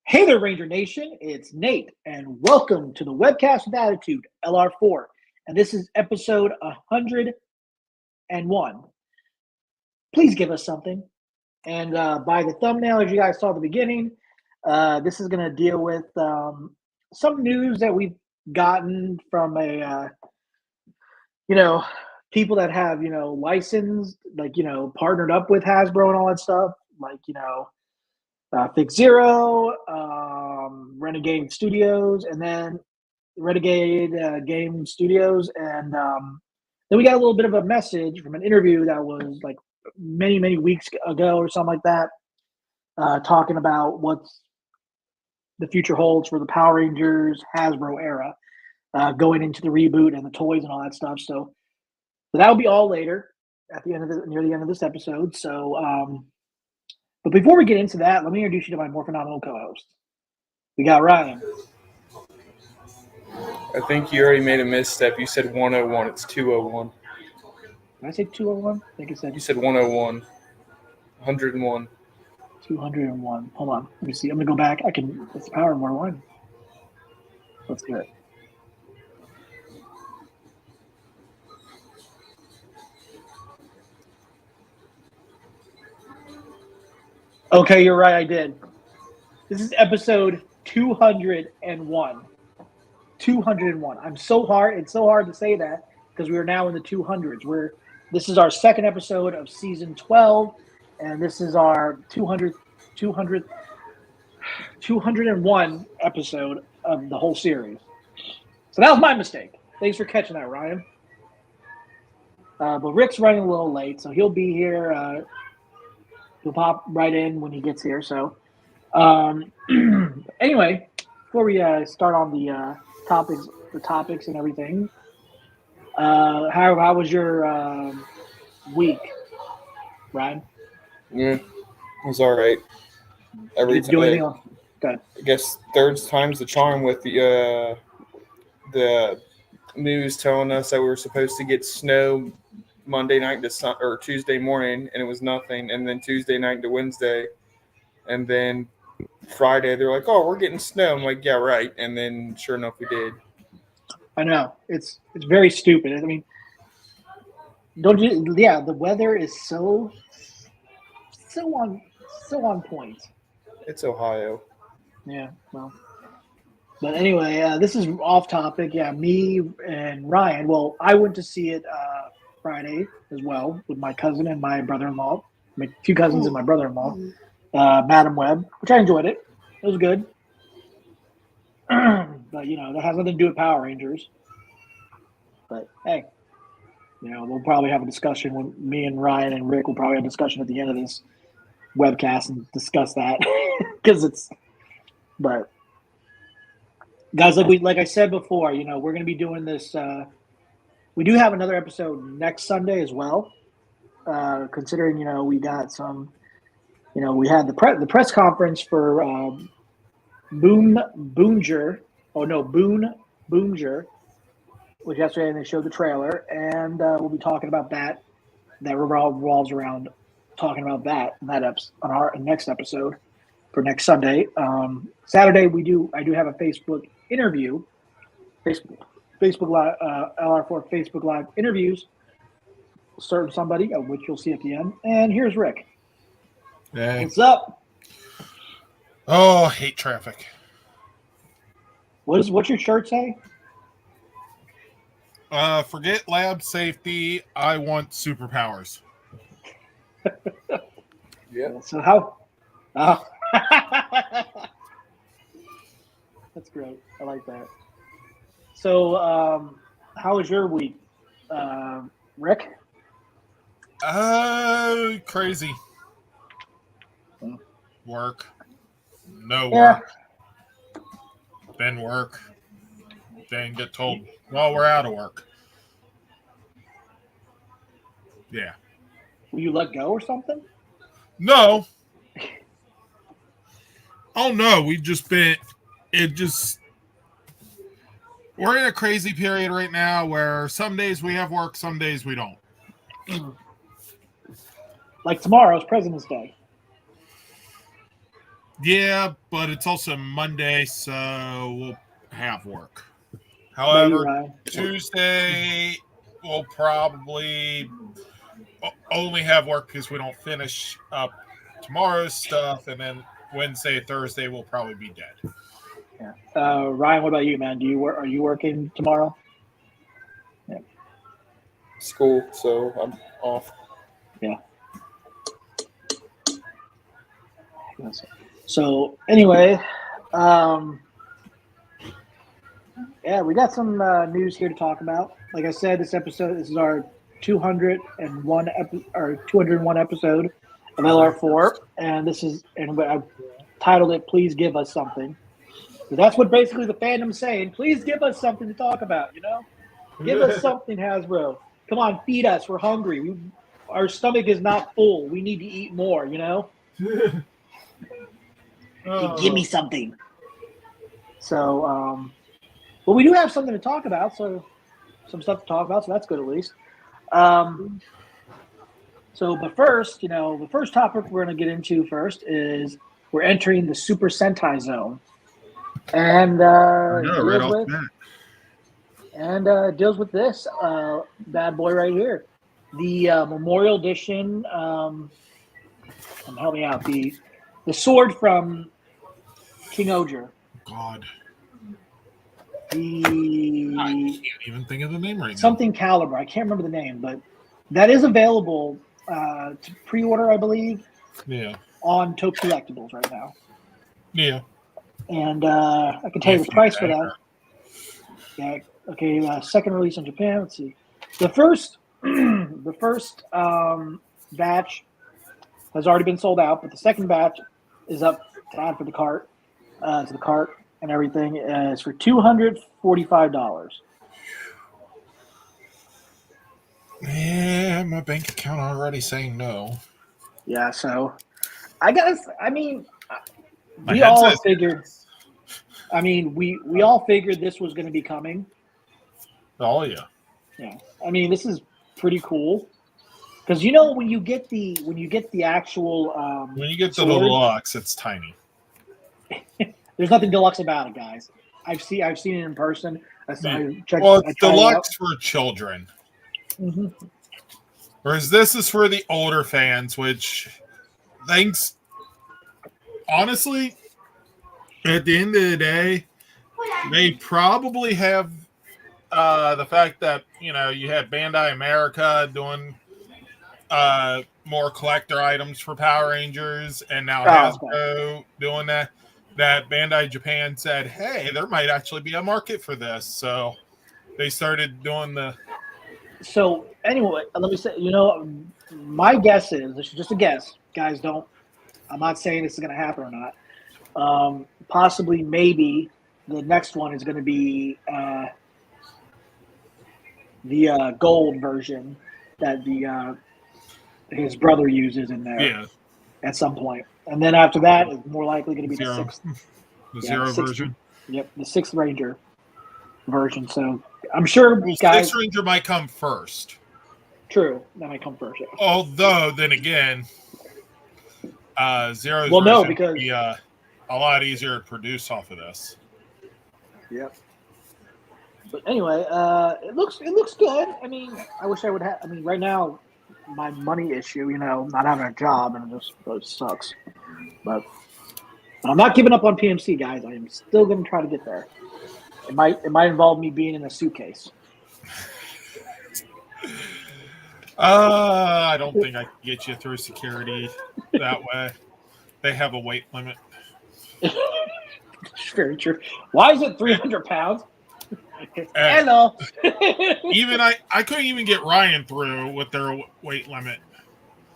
Hey there, Ranger Nation. It's Nate, and welcome to the Webcast with Attitude, LR4. And this is episode 101. Please give us something. And by the thumbnail, as you guys saw at the beginning, this is going to deal with some news that we've gotten from people that have, licensed, partnered up with Hasbro and all that stuff. FigZero, Renegade Studios, and then Renegade Game Studios, and then we got a little bit of a message from an interview that was like many weeks ago or something like that, talking about what's the future holds for the Power Rangers Hasbro era, going into the reboot and the toys and all that stuff. So that'll be all later at the end of near the end of this episode. So. But before we get into that, let me introduce you to my more phenomenal co-host. We got Ryan. I think you already made a misstep. You said 101. It's 201. Did I say 201? I think it said. You said 101. 101. 201. Hold on. Let me see. I'm going to go back. It's Power 101. Let's do it. Okay, you're right. I did. This is episode 201. 201. It's so hard to say that because we are now in the 200s. This is our second episode of season 12, and this is our 201 episode of the whole series. So that was my mistake. Thanks for catching that, Ryan. But Rick's running a little late, so he'll be here. He'll pop right in when he gets here. So, anyway, before we start on the topics and everything, how was your week, Ryan? Yeah, it was all right. Did you do anything else? Good. I guess third time's the charm with the news telling us that we were supposed to get snow Monday night or Tuesday morning, and it was nothing. And then Tuesday night to Wednesday, and then Friday they're like, "Oh, we're getting snow." I'm like, "Yeah, right." And then sure enough, we did. I know it's very stupid. I mean, don't you? Yeah, the weather is so on point. It's Ohio. Yeah, well. But anyway, this is off topic. Yeah, me and Ryan. Well, I went to see it Friday as well with my cousin and my brother-in-law. My two cousins and my brother-in-law, Madam Web, which I enjoyed it. It was good. But, that has nothing to do with Power Rangers. But, hey, we'll probably have a discussion when me and Ryan and Rick will probably have a discussion at the end of this webcast and discuss that. But, guys, like I said before, we're going to be doing this. We do have another episode next Sunday as well. Considering we got some, we had the press conference for Boonger, which yesterday they showed the trailer, and we'll be talking about that. That revolves around talking about that on our next episode for next Sunday. Saturday I do have a Facebook interview. Facebook Live, LR4 Facebook Live interviews, certain somebody, of which you'll see at the end. And here's Rick. Hey. What's up? Oh, I hate traffic. What's your shirt say? Forget lab safety. I want superpowers. Yeah. So how? Oh. That's great. I like that. So, how was your week, Rick? Crazy. Work. No Yeah. work. Then work. Then get told, well, we're out of work. Yeah. Will you let go or something? No. Oh, no. We're in a crazy period right now where some days we have work, some days we don't. Like tomorrow's President's Day. Yeah, but it's also Monday, so we'll have work. About you, However, Ryan? Tuesday we'll probably only have work because we don't finish up tomorrow's stuff, and then Wednesday, Thursday we'll probably be dead. Yeah. Ryan, what about you, man? Do you work? Are you working tomorrow? School, so I'm off. Yeah. So anyway, yeah, we got some news here to talk about. Like I said, this is our 201 episode of LR4, and I titled it "Please Give Us Something." So that's what basically the fandom's saying. Please give us something to talk about. Give us something, Hasbro. Come on, feed us. We're hungry. Our stomach is not full. We need to eat more. Give me something. So, well, we do have something to talk about. So, some stuff to talk about. So that's good at least. But first, the first topic we're going to get into first is we're entering the Super Sentai zone, and deals with this bad boy right here, the Memorial Edition. Help me out. The sword from King Oger. God. I can't even think of the name right now. Something Caliber. I can't remember the name, but that is available to pre-order, I believe. Yeah. On Tokullectibles right now. Yeah. And I can tell you the price for that. Yeah. Okay. Second release in Japan. Let's see. The first batch has already been sold out, but the second batch is up to add for the cart, and everything. It's for $245. Yeah, my bank account already saying no. Yeah, so I guess we all figured. We all figured this was going to be coming. Oh yeah. Yeah, this is pretty cool because when you get the actual when you get the sword, deluxe, it's tiny. There's nothing deluxe about it, guys. I've seen it in person. It's deluxe for children. Mm-hmm. Whereas this is for the older fans, which honestly, at the end of the day, they probably have the fact that, you had Bandai America doing more collector items for Power Rangers, and now Hasbro doing that Bandai Japan said, hey, there might actually be a market for this. So they started doing the... So anyway, let me say, my guess is, this is just a guess, guys, I'm not saying this is going to happen or not. Possibly, maybe the next one is going to be the gold version that his brother uses in there at some point. And then after that, it's more likely going to be the sixth. The Zero version? Yep, the sixth Ranger version. So I'm sure guys... Sixth Ranger might come first. True, that might come first. Yeah. Although, then again, Zero's version would be a lot easier to produce off of this. Yep. But anyway, it looks good. I wish I would have. Right now, my money issue, not having a job, and it just sucks. But I'm not giving up on PMC, guys. I am still going to try to get there. It might involve me being in a suitcase. I don't think I can get you through security that way. They have a weight limit. Very true. Why is it 300 pounds? Hello. Even I couldn't even get Ryan through with their weight limit.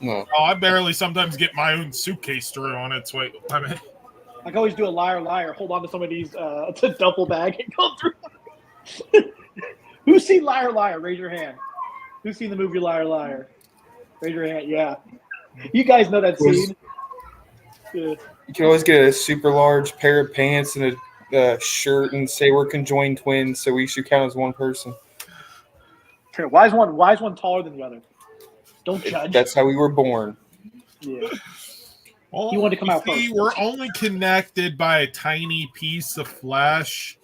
No. Oh, I barely sometimes get my own suitcase through on its weight limit. I can always do a liar, hold on to some of these to duffel bag and go through. Who's seen Liar? Raise your hand. Who's seen the movie Liar? Raise your hand. Yeah. You guys know that scene. Yeah. You can always get a super large pair of pants and a shirt and say we're conjoined twins, so we should count as one person. True. Why is one taller than the other? Don't judge. That's how we were born. Yeah. Well, He wanted to come out see, first. we're only connected by a tiny piece of flesh.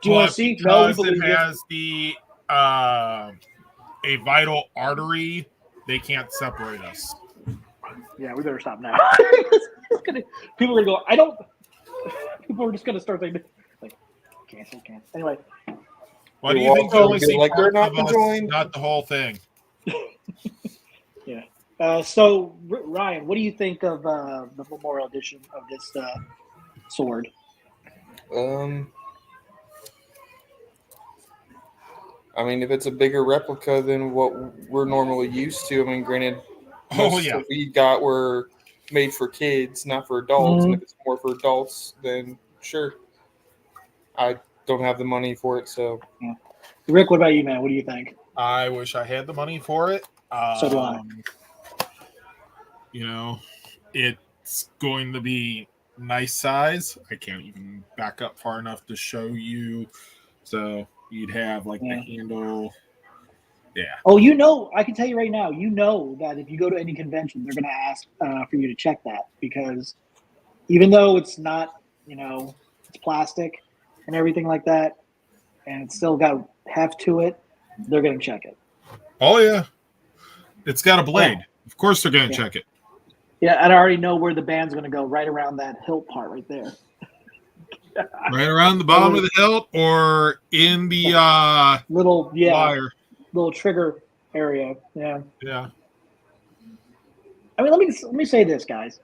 Do you want But to see? No, we because it believe you. has the a vital artery, they can't separate us. Yeah, we better stop now. People are going to go, I don't. People are just going to start saying, like, cancel. Anyway. Why do you think you only see like they're parts not of us, enjoying. not the whole thing? Yeah. So, Ryan, what do you think of the Memorial Edition of this sword? I mean, if it's a bigger replica than what we're normally used to, I mean, granted, most that we got were made for kids, not for adults. And if it's more for adults, then sure. I don't have the money for it, so. Yeah. Rick, what about you, man? What do you think? I wish I had the money for it. So do I. You know, it's going to be nice size. I can't even back up far enough to show you. So you'd have like the handle. Yeah. Oh, I can tell you right now, that if you go to any convention, they're going to ask for you to check that, because even though it's not, it's plastic and everything like that, and it's still got heft to it, they're going to check it. Oh, yeah. It's got a blade. Yeah. Of course they're going to check it. Yeah, and I already know where the band's going to go, right around that hilt part right there. Right around the bottom of the hilt, or in the little wire. Little trigger area. Yeah. Yeah. I mean, let me say this, guys.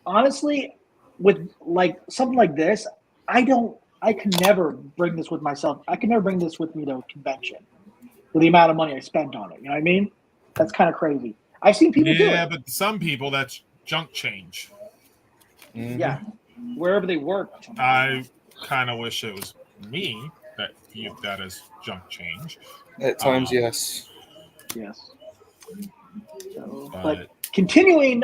Honestly, with like something like this, I can never bring this with myself. I can never bring this with me to a convention with the amount of money I spent on it. You know what I mean? That's kind of crazy. I've seen people do it. Yeah, but some people, that's junk change. Mm-hmm. Yeah. Wherever they work. I kind of wish it was me that viewed that as junk change. At times, yes. Yes. So, but continuing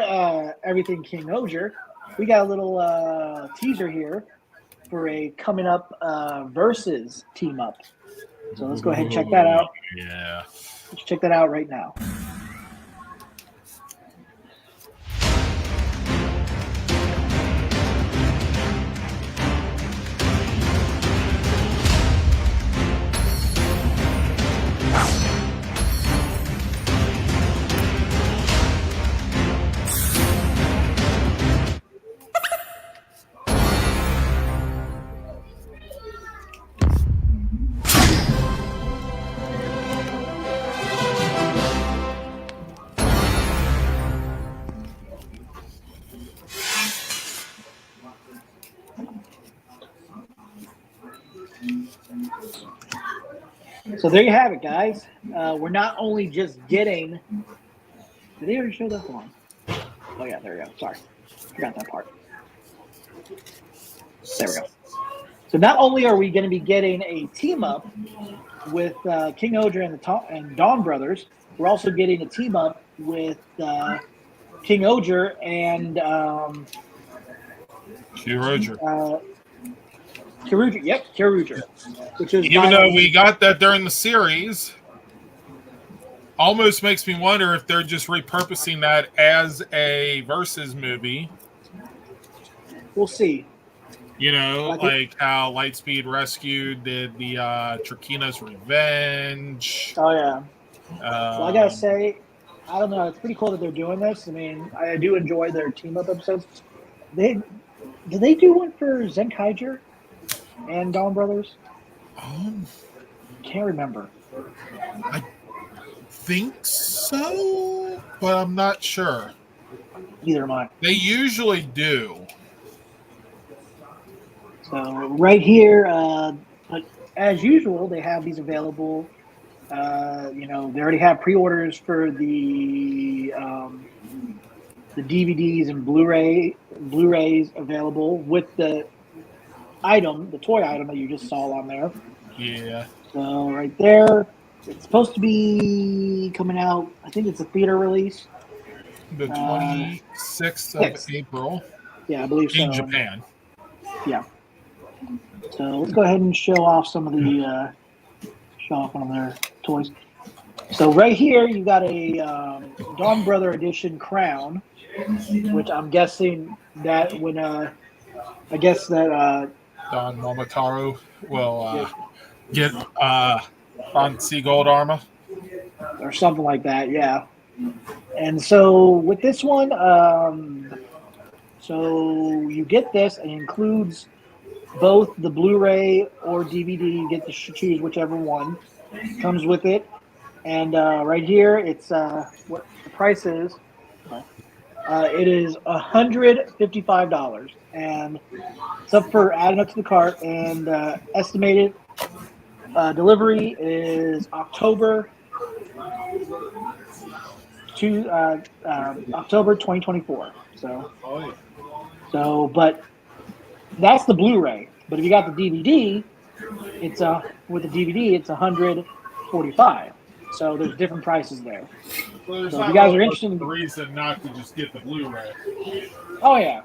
everything King Oger, we got a little teaser here for a coming up versus team up. So let's go ahead and check that out. Yeah. Let's check that out right now. So there you have it, guys. We're not only just getting. Did they already show that one? Oh yeah, there we go. Sorry, forgot that part. There we go. So not only are we going to be getting a team up with King Oger and Dawn Brothers, we're also getting a team up with King Oger and Kyoryuger. Kyoryuger. Yep, Kyoryuger. Which is even though we got that during the series, almost makes me wonder if they're just repurposing that as a versus movie. We'll see. You know, like how Lightspeed Rescue did the Trakina's Revenge. Oh yeah. Well, I gotta say, I don't know. It's pretty cool that they're doing this. I mean, I do enjoy their team up episodes. Did they do one for Zenkaiger and Dawn Brothers? Can't remember. I think so, but I'm not sure. Neither am I. They usually do. So right here, but as usual, they have these available. They already have pre-orders for the DVDs and Blu-rays available with the toy item that you just saw on there. Yeah. So right there, it's supposed to be coming out. I think it's a theater release. The 26th of April. Yeah, I believe so. In Japan. Yeah. So let's go ahead and show off one of their toys. So right here, you got a Dawn Brother Edition crown. which I'm guessing that when I guess that Don Momotaro will yeah, get on Sea Gold Armor. or something like that. Yeah. And so with this one, so you get this, and it includes both the Blu-ray or DVD. You get to choose whichever one comes with it. And right here, it's what the price is. It is $155, and it's up for adding up to the cart. And estimated delivery is October 2024. But that's the Blu-ray. But if you got the DVD, it's with the DVD, it's 145. So there's different prices there. So there's So if not you guys really are much interested of a in, reason not to just get the Blu-ray. oh yeah,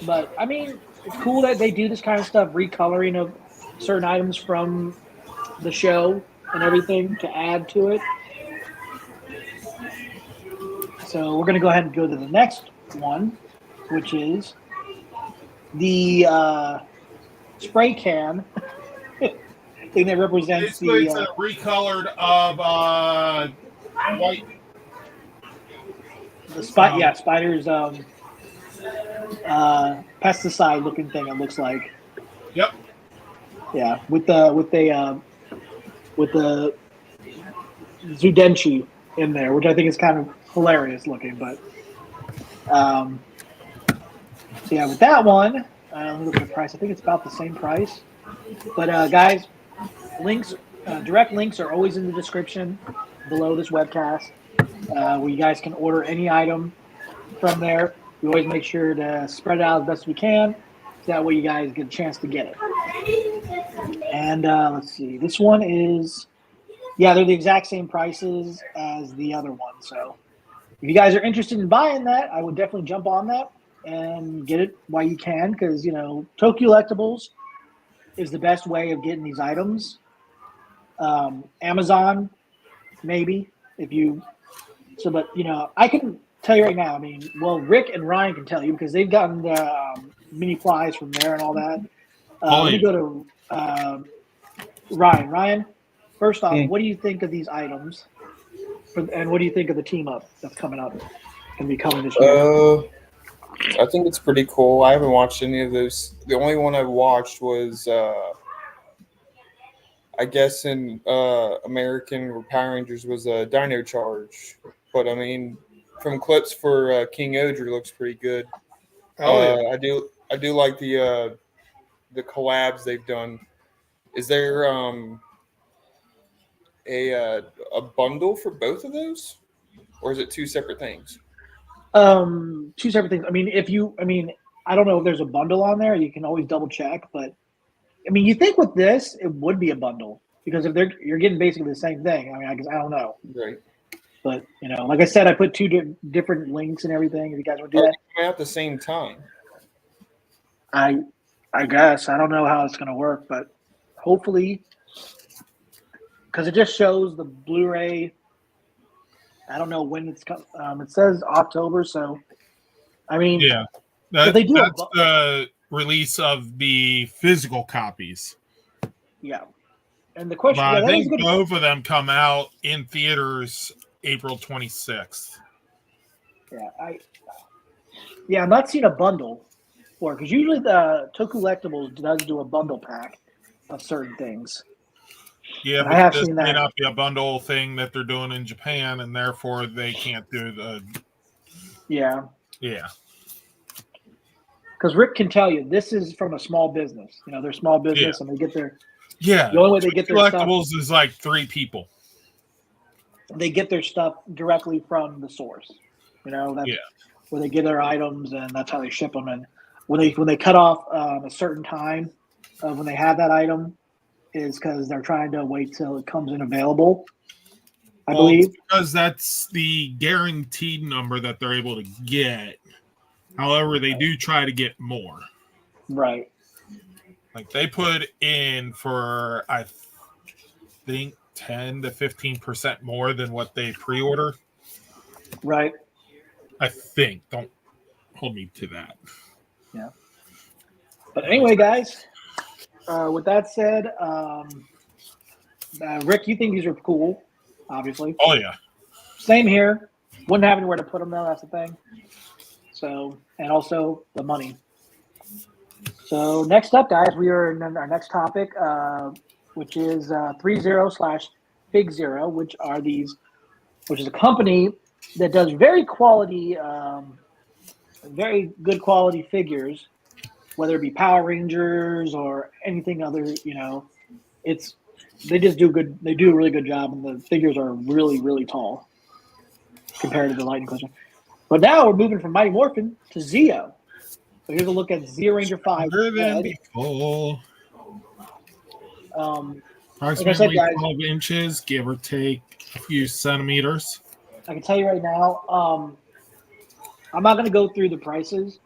but I mean, it's cool that they do this kind of stuff, recoloring of certain items from the show and everything to add to it. So we're gonna go ahead and go to the next one, which is the spray can thing that represents Basically, it's the a recolored of white. spider's pesticide looking thing. It looks like, Yep. yeah, with the Zudenchi in there, which I think is kind of hilarious looking. But so yeah, with that one, let me look at the price. I think it's about the same price. But guys, links, direct links are always in the description below this webcast, where you guys can order any item from there. We always make sure to spread it out as best we can, so that way you guys get a chance to get it. And let's see, this one is, yeah, they're the exact same prices as the other one. So if you guys are interested in buying that, I would definitely jump on that and get it while you can, because Tokullectibles is the best way of getting these items. Amazon, maybe, if you so, but I can tell you right now. I mean, well, Rick and Ryan can tell you because they've gotten the mini plies from there and all that. Oh, Let me yeah. go to Ryan. Ryan, first off, Hmm. what do you think of these items? And what do you think of the team up that's coming up? Can be coming this year. I think it's pretty cool. I haven't watched any of those. The only one I watched was, I guess, in American Power Rangers was Dino Charge. But I mean, from clips for King Odra looks pretty good. Oh, yeah. I do like the collabs they've done. Is there a bundle for both of those, or is it two separate things? Two separate things. I don't know if there's a bundle on there. You can always double check, but I mean, you think with this it would be a bundle because if you're getting basically the same thing. I mean, I don't know, Right. but like I said, I put two different links and everything. If you guys want to do Are that, they coming out at the same time? I guess I don't know how it's going to work, but hopefully, because it just shows the Blu-ray. I don't know when it's come. It says October, so I mean, Yeah. if they do That's the release of the physical copies. yeah. And the But question, yeah, I that is think good. both of them come out in theaters April 26th. Yeah, I'm not seeing a bundle for it because usually the Tokullectibles does do a bundle pack of certain things. Yeah, And I but have this seen may that. not be a bundle thing that they're doing in Japan, and therefore they can't do the. Yeah, Yeah. because Rick can tell you this is from a small business. They're small business and they get their Yeah. the only way they get their stuff. Collectibles is like 3 people. They get their stuff directly from the source. That's Yeah. where they get their items, and that's how they ship them. And when they cut off a certain time of when they have that item, is because they're trying to wait till it comes in available. I believe because that's the guaranteed number that they're able to get. However, they do try to get more. right. Like they put in for I think 10 to 15% more than what they pre-order. Right. I think. Don't hold me to that. Yeah. But anyway, guys, with that said, Rick, you think these are cool, obviously. Oh, yeah. Same here. Wouldn't have anywhere to put them, though. That's the thing. So, and also the money. So next up, guys, we are in our next topic, which is FigZero / FigZero, which is a company that does very good quality figures, whether it be Power Rangers or anything other. They just do good. They do a really good job, and the figures are really, really tall compared to the Lightning Cluster. But now we're moving from Mighty Morphin to Zeo. So here's a look at Zeo Ranger V Red. Before. Like I said, Approximately guys, 12 inches, give or take a few centimeters. I can tell you right now, I'm not going to go through the prices.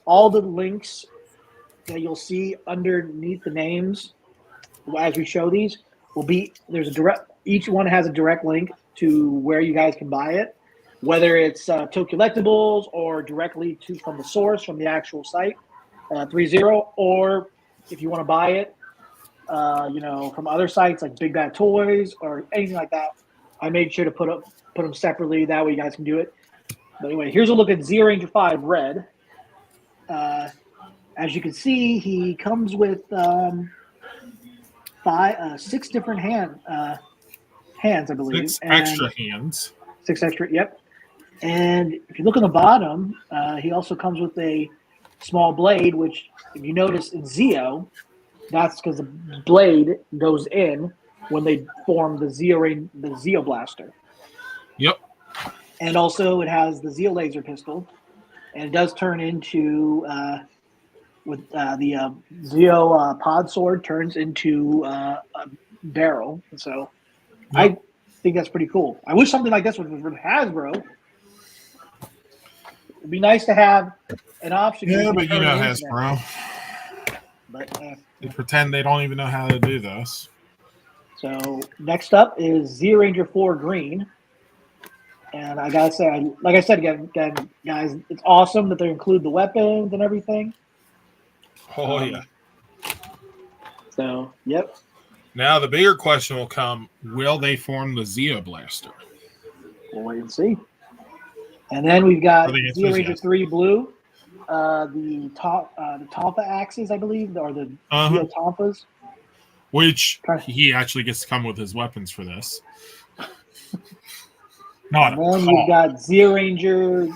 All the links that you'll see underneath the names as we show these each one has a direct link to where you guys can buy it, whether it's Tokullectibles or directly from the source, from the actual site, FigZero, or if you want to buy it, from other sites like Big Bad Toys or anything like that. I made sure to put them separately. That way you guys can do it. But anyway, here's a look at Zeo Ranger V Red. As you can see, he comes with 6 different hands, I believe. 6 extra hands. 6 extra, yep. And if you look on the bottom, he also comes with a small blade, which if you notice in Zeo, that's because the blade goes in when they form the Zeo Blaster. Yep. And also it has the Zeo Laser Pistol, and it does turn into with the Zeo Pod Sword turns into a barrel. So I think that's pretty cool. I wish something like this was from Hasbro. It'd be nice to have an option. Yeah, but you know Hasbro. But they pretend they don't even know how to do this. So next up is Zeo Ranger IV Green. And I gotta say, like I said again, guys, it's awesome that they include the weapons and everything. Oh, yeah. So, yep. Now the bigger question will come: will they form the Zeo Blaster? We'll wait and see. And then we've got Zeo Ranger yes. III Blue, the Tonfa axes, I believe, or the Zeo Tonfas. Which he actually gets to come with his weapons for this. And then we've got Zeo Ranger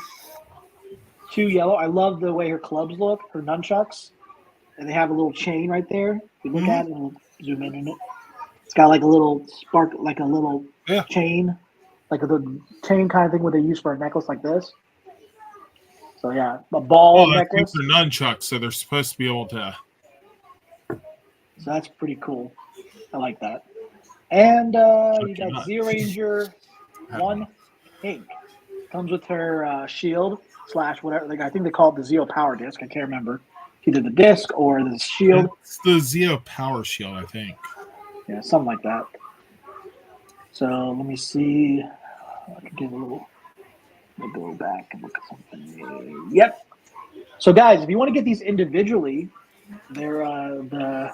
II Yellow. I love the way her clubs look, her nunchucks. And they have a little chain right there. If you look at it, and we'll zoom in on it. It's got like a little spark, like a little chain, like the chain kind of thing what they use for a necklace like this. So yeah, a ball necklace. They're nunchucks, so they're supposed to be able to. So that's pretty cool. I like that. And you got Zeo Ranger I Pink. Comes with her shield / whatever. I think they call it the Zeo Power Disc. I can't remember. Either the disc or the shield. It's the Zeo Power Shield, I think. Yeah, something like that. So let me see. I can give a little. Let me go back and look at something. Yep. So guys, if you want to get these individually, the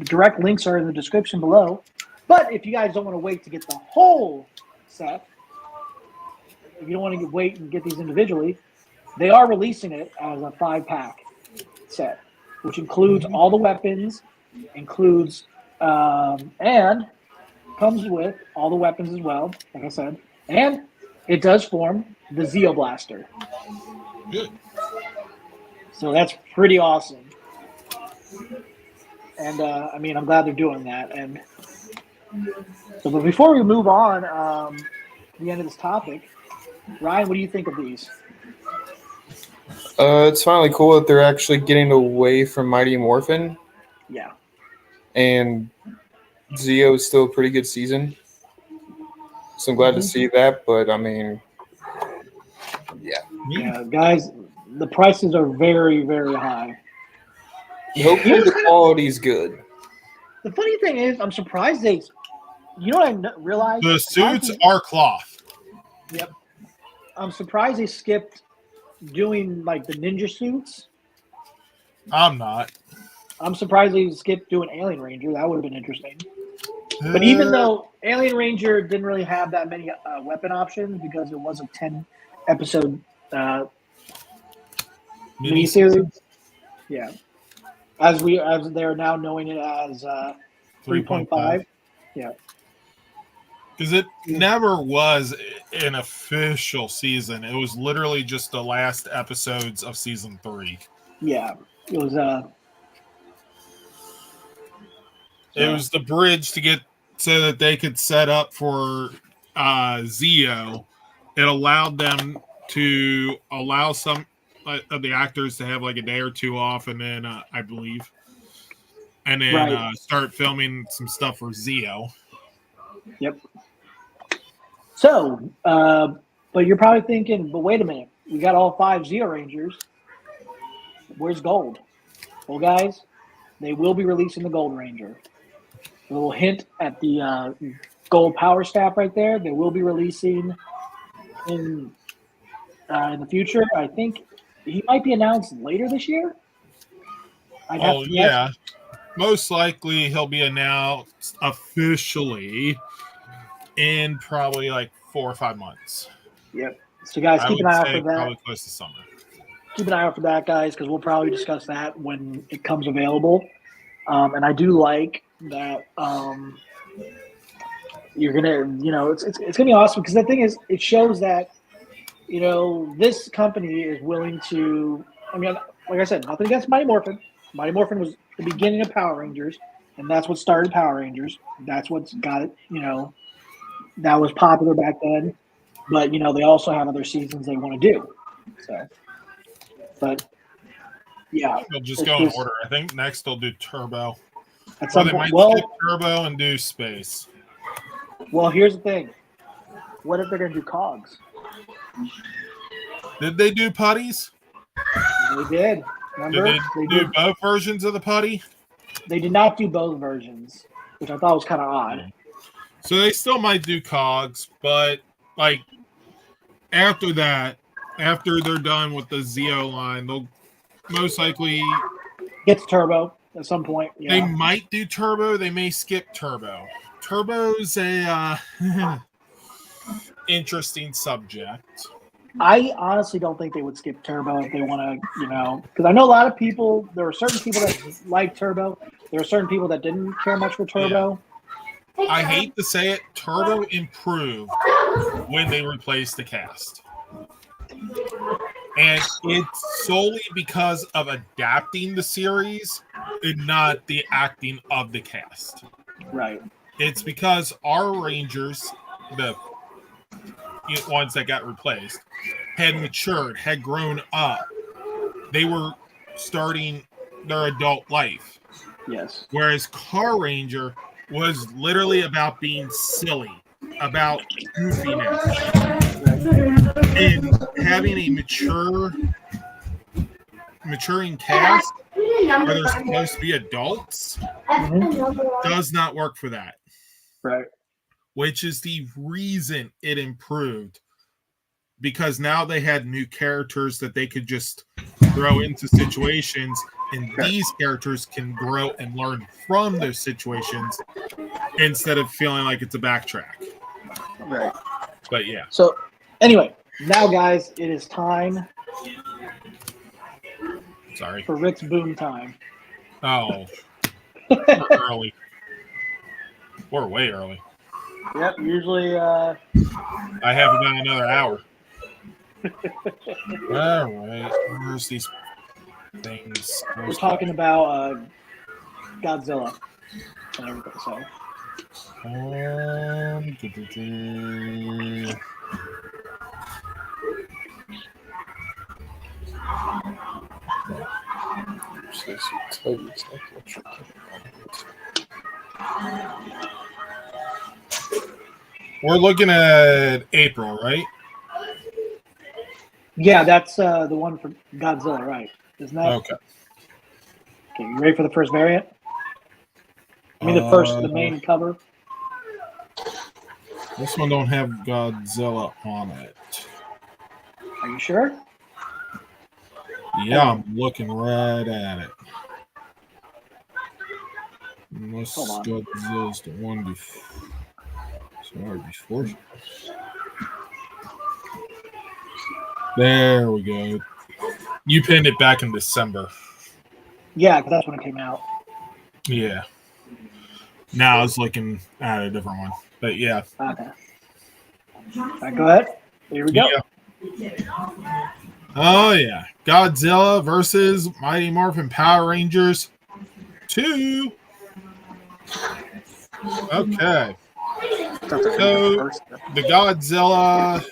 direct links are in the description below. But if you guys don't want to wait to get the whole set, if you don't want to wait and get these individually, they are releasing it as a 5-pack set, which includes all the weapons, and comes with all the weapons as well, like I said, and it does form the Zeo Blaster. Good. So that's pretty awesome. And I mean, I'm glad they're doing that. And so, but before we move on to the end of this topic, Ryan, what do you think of these? It's finally cool that they're actually getting away from Mighty Morphin. Yeah. And Zeo is still a pretty good season. So I'm glad to see that, but I mean, Yeah, guys, the prices are very, very high. Hopefully the quality's good. The funny thing is, I'm surprised you know what I realized? The suits are cloth. Yep. I'm surprised they skipped doing like the ninja suits. I'm not. I'm surprised they skipped doing Alien Ranger. That would have been interesting. But even though Alien Ranger didn't really have that many weapon options because it was a 10-episode miniseries. Yeah, as they're now knowing it as 3.5. Yeah, because it never was an official season. It was literally just the last episodes of season 3. yeah, it was. It was the bridge to get so that they could set up for Zeo. It allowed them to allow some of the actors to have like a day or two off, and then I believe, and then start filming some stuff for Zeo. Yep. So, but you're probably thinking, but wait a minute, we got all 5 Zeo Rangers. Where's Gold? Well, guys, they will be releasing the Gold Ranger. A little hint at the Gold Power Staff right there. They will be releasing in the future. I think he might be announced later this year. I'd have to guess. Most likely he'll be announced officially in probably like 4 or 5 months. Yep. So, guys, keep an eye out for that. Probably close to summer. Keep an eye out for that, guys, because we'll probably discuss that when it comes available. And I do like that you're gonna, it's gonna be awesome because the thing is, it shows that this company is willing to. I mean, like I said, nothing against Mighty Morphin. Mighty Morphin was the beginning of Power Rangers, and that's what started Power Rangers. That's what's got it. That was popular back then. But they also have other seasons they want to do. So, but yeah, they'll just go in order. I think next they'll do Turbo. At some point, skip Turbo and do Space. Well, here's the thing. What if they're going to do Cogs? Did they do putties? They did. Remember? Did they do both versions of the putty? They did not do both versions, which I thought was kind of odd. So they still might do Cogs, but like after that, after they're done with the Zeo line, they'll most likely get to Turbo at some point. Yeah. They might do Turbo. They may skip Turbo. Turbo's a interesting subject. I honestly don't think they would skip Turbo if they want to, because I know a lot of people. There were certain people that liked Turbo. There were certain people that didn't care much for Turbo. Yeah. I hate to say it, Turbo improved when they replaced the cast. And it's solely because of adapting the series and not the acting of the cast. Right. It's because our Rangers, the ones that got replaced, had matured, had grown up. They were starting their adult life. Yes. Whereas Car Ranger was literally about being silly, about goofiness. And having a maturing cast where they're supposed to be adults does not work for that. Right. Which is the reason it improved. Because now they had new characters that they could just throw into situations, and these characters can grow and learn from those situations instead of feeling like it's a backtrack. Right. But yeah. So anyway, now guys, it is time. Sorry. For Rick's boom time. Oh. We're early. We're way early. Yep, usually I have about another hour. All right. Where's these things? We're talking about Godzilla and everything, so. We're looking at April, right? Yeah, that's the one for Godzilla, right? Isn't that? Okay. Okay, you ready for the first variant? I mean, the main cover. This one don't have Godzilla on it. Are you sure? Yeah, I'm looking right at it. Unless Hold on. Godzilla's the one before. Sorry, before. There we go. You pinned it back in December. Yeah, because that's when it came out. Yeah. Now I was looking at a different one. But yeah. Okay. All right, go ahead. Here we go. Yeah. Oh, yeah. Godzilla versus Mighty Morphin Power Rangers 2. Okay. So, the Godzilla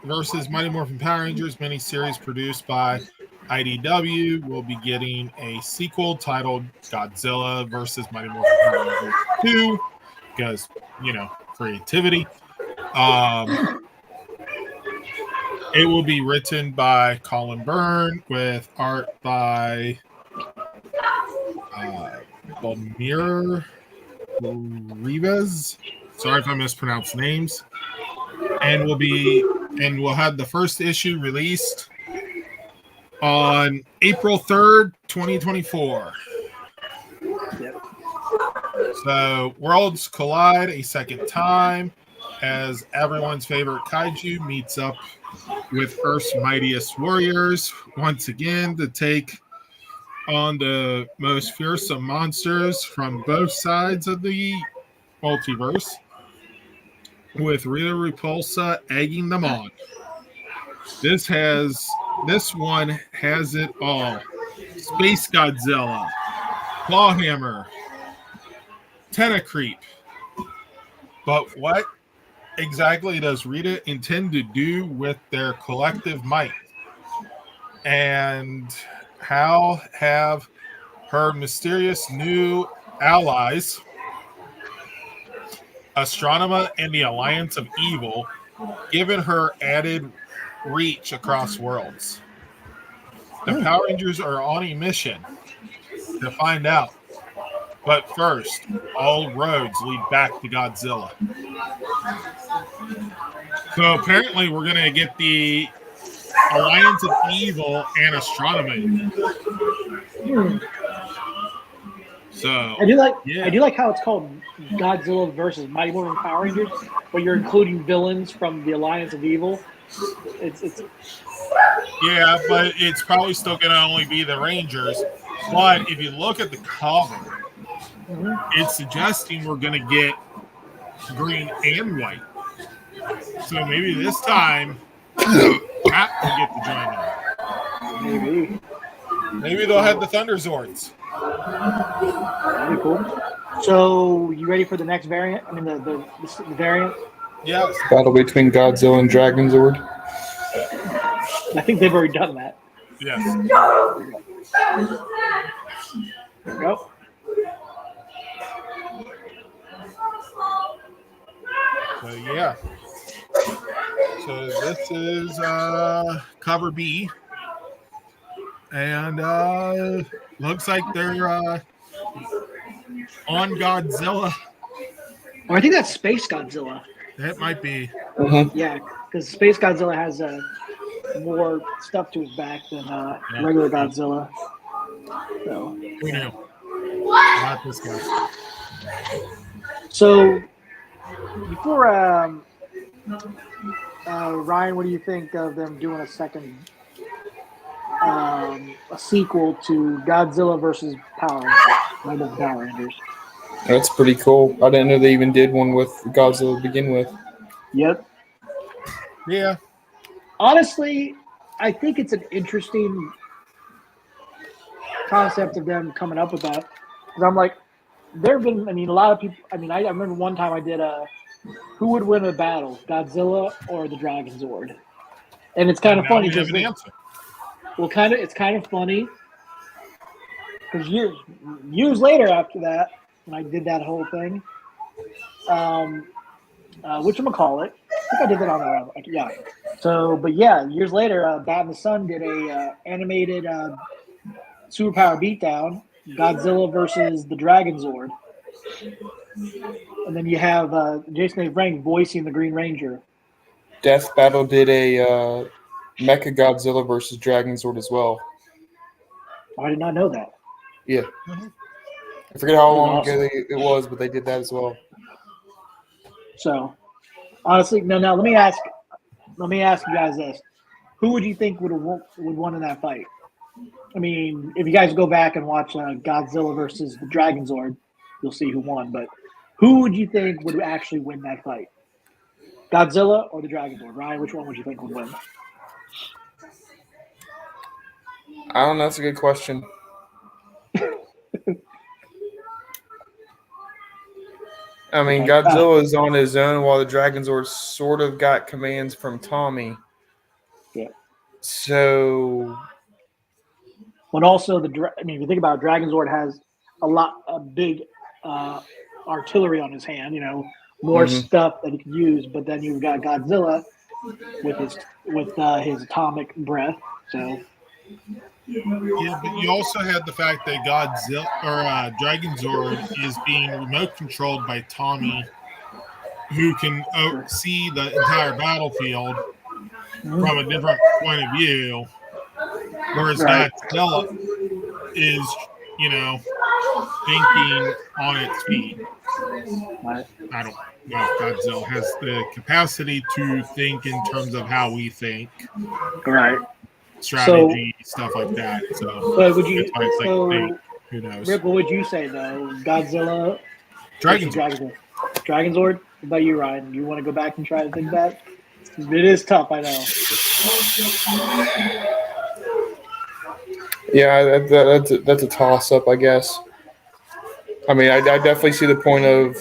versus Mighty Morphin Power Rangers miniseries produced by IDW will be getting a sequel titled Godzilla versus Mighty Morphin Power Rangers 2 because, creativity. It will be written by Colin Byrne with art by Balmir Rivas. Sorry if I mispronounced names. And we'll have the first issue released on April 3rd, 2024. Yep. So worlds collide a second time as everyone's favorite kaiju meets up with Earth's mightiest warriors once again to take on the most fearsome monsters from both sides of the multiverse, with Rita Repulsa egging them on. This one has it all. Space Godzilla, Clawhammer, Tentacreep. But what exactly does Rita intend to do with their collective might? And how have her mysterious new allies, Astronema and the Alliance of Evil, given her added reach across worlds? The Power Rangers are on a mission to find out. But first, all roads lead back to Godzilla. So apparently we're going to get the Alliance of Evil and Astronema. So I do like how it's called Godzilla versus Mighty Morphin Power Rangers, but you're including villains from the Alliance of Evil. It's yeah, but it's probably still going to only be the Rangers. But if you look at the cover, it's suggesting we're going to get green and white. So maybe this time, Pat will get to join them. Maybe they'll have the Thunder Zords. That'd be cool. So, you ready for the next variant? I mean, the variant? Yes. Battle between Godzilla and Dragon Zord. I think they've already done that. Yes. There we go. So, yeah. So, this is cover B. And looks like they're on Godzilla. Oh, I think that's Space Godzilla. That might be. Yeah, because Space Godzilla has more stuff to his back than regular Godzilla. So. Who knew? Not this guy. So, before Ryan, what do you think of them doing a sequel to Godzilla versus Power Rangers? That's pretty cool. I didn't know they even did one with Godzilla to begin with. Yep. Yeah. Honestly, I think it's an interesting concept of them coming up with that. Because I'm like, there have been, a lot of people, I remember one time I did who would win a battle, Godzilla or the Dragon Zord? And it's kind of funny because it's kind of funny because years later after that, when I did that whole thing, whatchamacallit, I think I did that on the yeah. So, but yeah, years later, Bat and the Sun did a animated superpower beatdown, Godzilla versus the Dragon Zord. And then you have Jason A. Frank voicing the Green Ranger. Death Battle did a Mecha Godzilla versus Dragonzord as well. I did not know that. Yeah. Mhm. I forget how That is long awesome. ago it was, but they did that as well. So honestly, no. Now let me ask you guys this: who would you think would won in that fight? I mean, if you guys go back and watch Godzilla versus the Dragonzord, you'll see who won. But who would you think would actually win that fight? Godzilla or the Dragonzord? Ryan, which one would you think would win? I don't know. That's a good question. I mean, Okay. Godzilla is on his own while the Dragonzord sort of got commands from Tommy. Yeah. So, But also I mean, if you think about it, Dragonzord has a big artillery on his hand. You know, more mhm. stuff that he can use. But then you've got Godzilla with his atomic breath. So Yeah, but you also had the fact that Godzilla or Dragonzord is being remote controlled by Tommy, who can see the entire battlefield from a different point of view, whereas right, Godzilla is, thinking on its feet. right. I don't know if Godzilla has the capacity to think in terms of how we think, Right. So, strategy, stuff like that. So but would that's you? why it's like fake. So, Who knows? Rip, what would you say though? Godzilla versus Dragonzord. Dragonzord. Dragonzord. What about you, Ryan? You want to go back and try to think that? It is tough, I know. Yeah, that's a toss up, I guess. I mean, I definitely see the point of,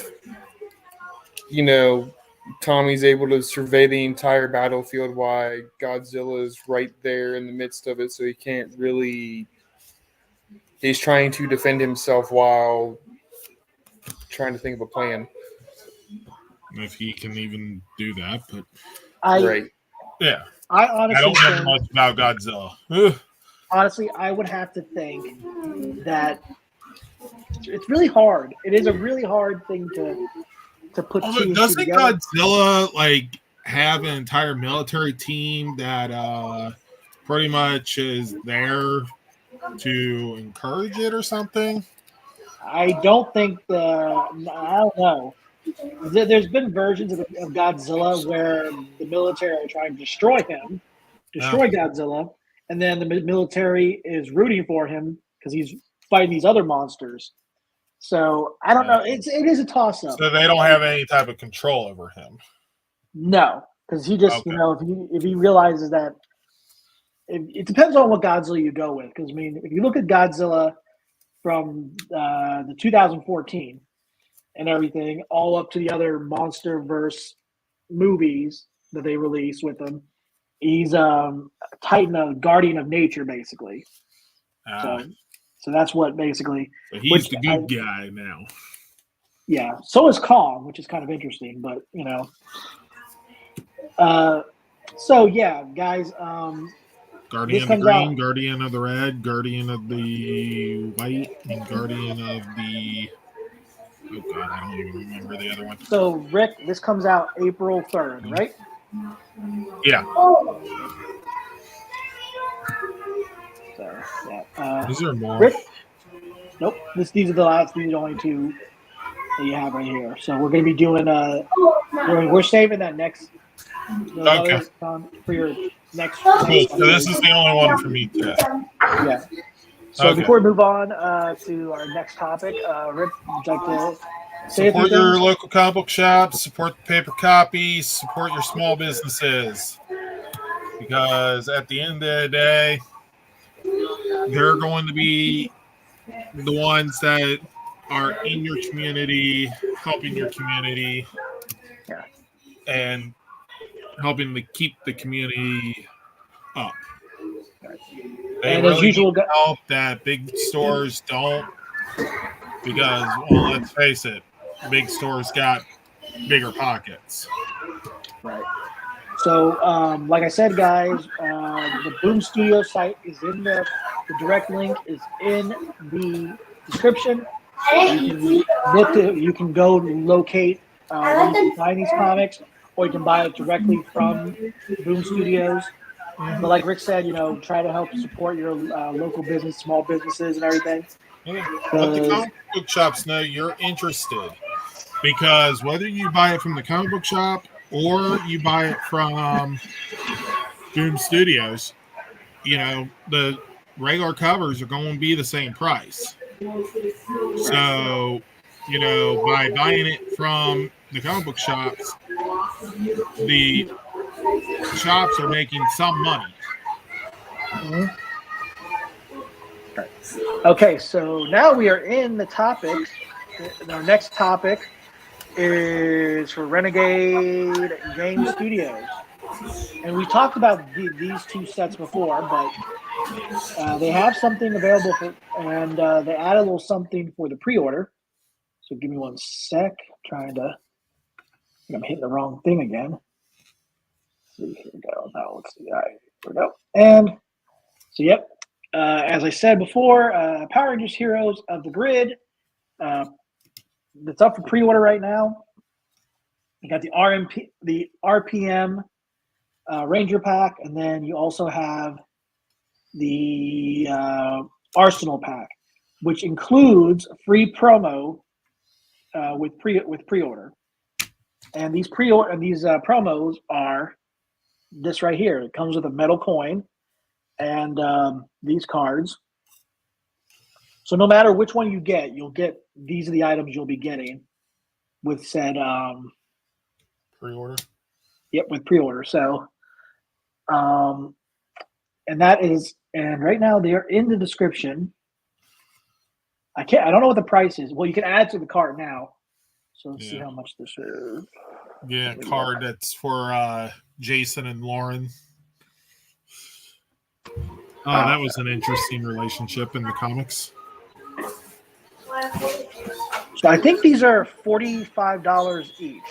Tommy's able to survey the entire battlefield while Godzilla is right there in the midst of it, so he can't really. He's trying to defend himself while trying to think of a plan. If he can even do that, but I Right. yeah, I I honestly don't know think, much about Godzilla. Ugh. honestly, I would have to think that it's really hard. It is a really hard thing to put Although, two and two doesn't together. Godzilla have an entire military team that pretty much is there to encourage it or something? I don't think I don't know. There's been versions of Godzilla where the military are trying to Oh, destroy Godzilla, and then the military is rooting for him because he's fighting these other monsters. So I don't know. It is a toss up. so they don't have any type of control over him. No, because he just Okay. if he realizes that it depends on what Godzilla you go with. Because I mean, if you look at Godzilla from the 2014 and everything, all up to the other MonsterVerse movies that they released with him. He's Titan, a guardian of nature, basically. Ah, So that's what basically. so he's Which the good guy now. yeah. So is Kong, which is kind of interesting, but So yeah, guys. Guardian This of the comes green, out. guardian of the red, guardian of the white, and guardian of the. Oh God, I don't even remember the other one. So Rick, this comes out April 3rd, right? Yeah, So yeah. is there more? Rick. Nope. These are the last. These are the only two that you have right here. So we're going to be doing we're saving that next those Okay, others for your next cool. next So this is the only one for me today. yeah. So Okay. before we move on to our next topic, Rick, would you like to say a few Support your things? local comic book shops, support the paper copies, support your small businesses. Because at the end of the day, they're going to be the ones that are in your community, helping your community, Yeah. and helping to keep the community up. They And as really need usual, help that big stores don't, because, well, let's face it, big stores got bigger pockets. right. So, like I said, guys, the Boom Studio site is in the direct link is in the description. You can go locate where you can find these comics, or you can buy it directly from Boom Studios. But like Rick said, try to help support your local business, small businesses, and everything. Yeah. Let the comic book shops know you're interested, because whether you buy it from the comic book shop or you buy it from Boom Studios, the regular covers are going to be the same price. So, by buying it from the comic book shops, the shops are making some money. Okay, so now we are in the topics. Our next topic is for Renegade Game Studios. And we talked about these two sets before, but they have something available and they add a little something for the pre-order. So give me 1 sec. I'm hitting the wrong thing again. Let's see, here we go. Now let's see. All right, here we go. And so, yep. As I said before, Power Rangers Heroes of the Grid. It's up for pre-order right now. You got the RPM Ranger Pack, and then you also have the Arsenal Pack, which includes free promo with pre-order. And these promos are this right here. It comes with a metal coin and these cards. So no matter which one you get, these are the items you'll be getting with said pre-order. Yep, with pre-order. So and right now they're in the description. I don't know what the price is. Well, you can add to the cart now. So let's see how much this is. Yeah, card that's for Jason and Lauren. That was an interesting relationship in the comics. So I think these are $45 each,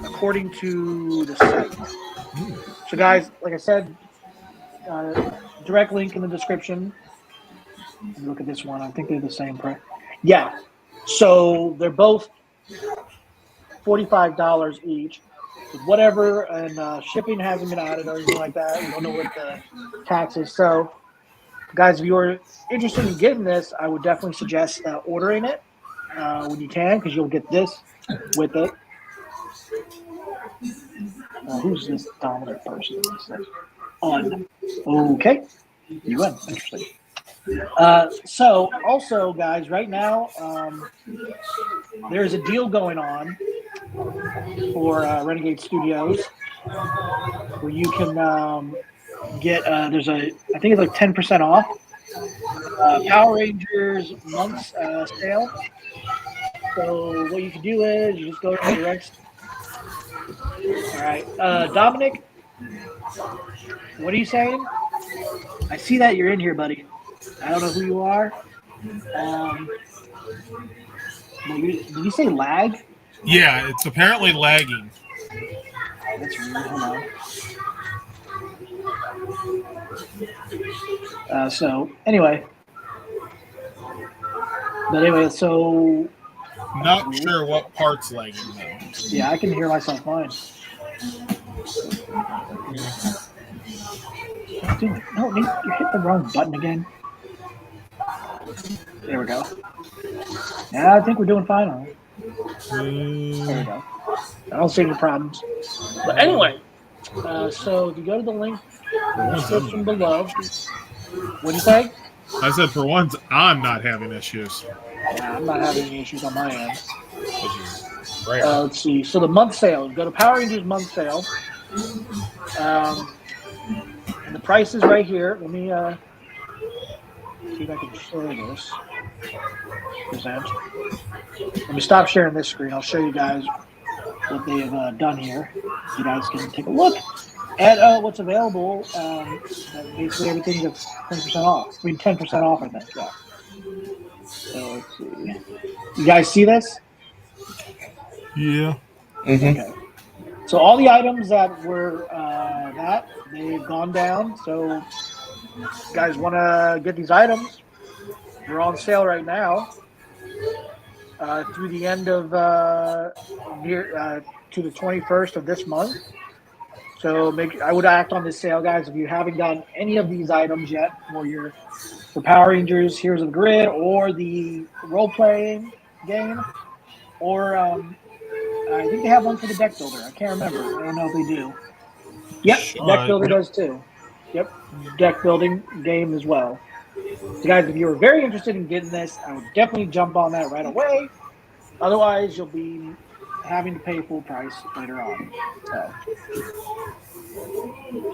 according to the site. So guys, like I said, direct link in the description. Let me look at this one. I think they're the same price. Yeah. So they're both $45 each. Whatever, and shipping hasn't been added or anything like that. We don't know what the tax is. So, guys, if you're interested in getting this, I would definitely suggest ordering it when you can, because you'll get this with it. Who's this dominant person? Okay. You win. Interesting. So, also, guys, right now, there's a deal going on for Renegade Studios where you can get, I think it's like 10% off Power Rangers month's sale. So what you can do is you just go to the direct. All right, Dominic, what are you saying? I see that you're in here, buddy. I don't know who you are. Did you say lag? Yeah, it's apparently lagging. That's weird. Hold on. So anyway, so not sure what part's lagging though. Yeah, I can hear myself fine. Dude, no, you hit the wrong button again. There we go. Yeah, I think we're doing fine on it. There we go. I don't see any problems. But anyway, so if you go to the link in the description below, what do you say? I said for once, I'm not having issues. Yeah, I'm not having any issues on my end. Right. Let's see. So the month sale. Go to Power Rangers month sale. And the price is right here. Let me see if I can share this. Present. Let me stop sharing this screen. I'll show you guys what they have done here. You guys can take a look at what's available. Basically, everything's at 10% off. I mean, 10% off, I think. Yeah. So let's see. You guys see this? Yeah. Mm-hmm. Okay. So all the items that were they've gone down. So if you guys want to get these items, they're on sale right now through the end of to the 21st of this month. So I would act on this sale, guys. If you haven't gotten any of these items yet for Power Rangers Heroes of the Grid or the role playing game, or I think they have one for the deck builder. I can't remember. I don't know if they do. Yep, deck builder Yep. does too. Yep, deck building game as well. So, guys, if you're very interested in getting this, I would definitely jump on that right away. Otherwise, you'll be having to pay full price later on.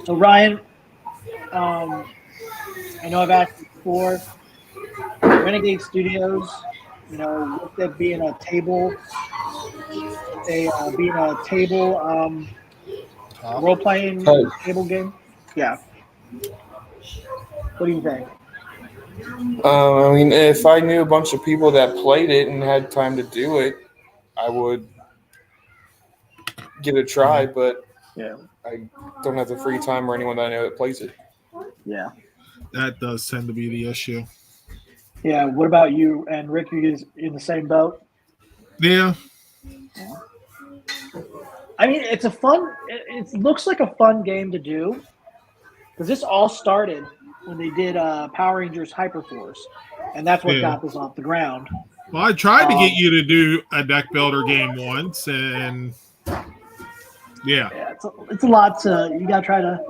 So Ryan, I know I've asked you before. Renegade Studios, with it being a table, role playing Hey, table game. Yeah. What do you think? I mean, if I knew a bunch of people that played it and had time to do it, I would give it a try. But Yeah. I don't have the free time or anyone that I know that plays it. Yeah. That does tend to be the issue. Yeah. What about you and Rick? You guys in the same boat? Yeah. I mean, it's a fun. It looks like a fun game to do because this all started when they did Power Rangers Hyperforce, and that's what Yeah. got this off the ground. Well, I tried to get you to do a deck builder game once, and yeah. It's a lot to you got to try to.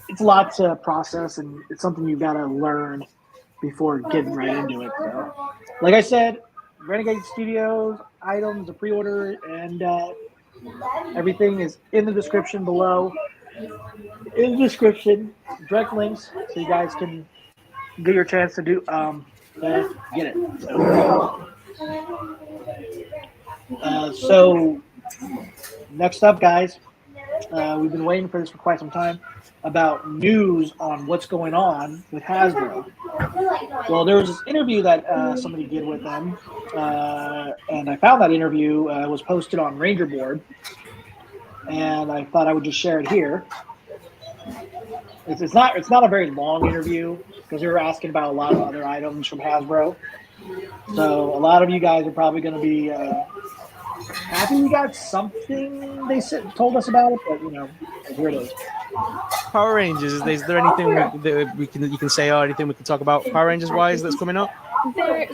It's a lot to process, and it's something you got to learn before getting right into it. So, like I said, Renegade Studios items, the pre-order, and everything is in the description below. In the description, direct links, so you guys can get your chance to get it. So next up, guys, we've been waiting for this for quite some time about news on what's going on with Hasbro. Well, there was this interview that somebody did with them, and I found that interview was posted on Ranger Board, and I thought I would just share it here. It's not a very long interview because they were asking about a lot of other items from Hasbro. So a lot of you guys are probably going to be happy we got something told us about it, but here it is. Power Rangers. Is there anything that you can say or anything we can talk about Power Rangers wise that's coming up?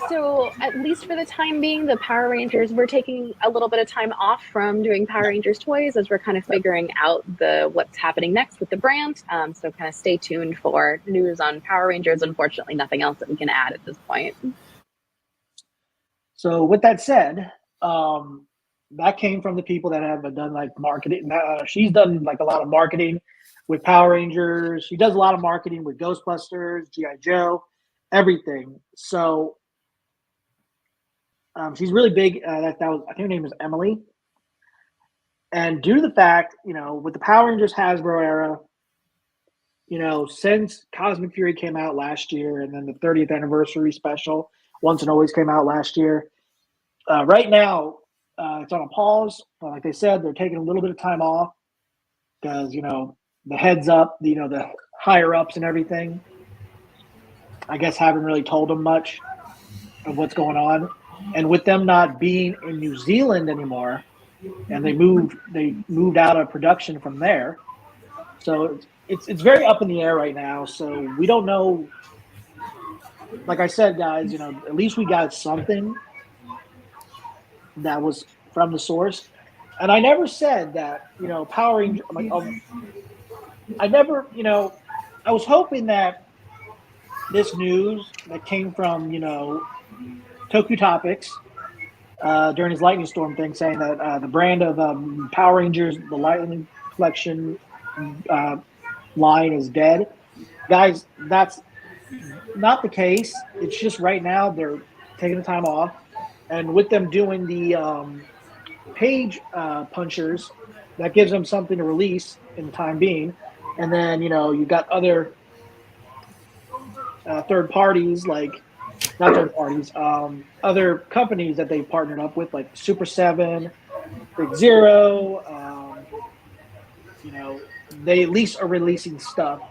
So at least for the time being, the Power Rangers, we're taking a little bit of time off from doing Power Rangers toys as we're kind of figuring out what's happening next with the brand. So kind of stay tuned for news on Power Rangers. Unfortunately, nothing else that we can add at this point. So with that said, that came from the people that have done like marketing. She's done like a lot of marketing with Power Rangers. She does a lot of marketing with Ghostbusters, G.I. Joe, everything. So she's really big. I think her name is Emily. And due to the fact, with the Power Rangers Hasbro era, since Cosmic Fury came out last year, and then the 30th anniversary special, Once and Always came out last year. Right now, it's on a pause. Like they said, they're taking a little bit of time off because the heads up, the higher ups and everything, I guess haven't really told them much of what's going on. And with them not being in New Zealand anymore, and they moved out of production from there, so it's very up in the air right now. So we don't know. Like I said, guys, at least we got something that was from the source. And I never said that, Power Rangers, I never, I was hoping that this news that came from, Toku Topics during his Lightning Storm thing, saying that the brand of Power Rangers, the Lightning Collection line is dead. Guys, that's not the case. It's just right now they're taking the time off. And with them doing the page punchers, that gives them something to release in the time being. And then, you've got other third parties, not third parties, other companies that they partnered up with, like Super 7, FigZero. They at least are releasing stuff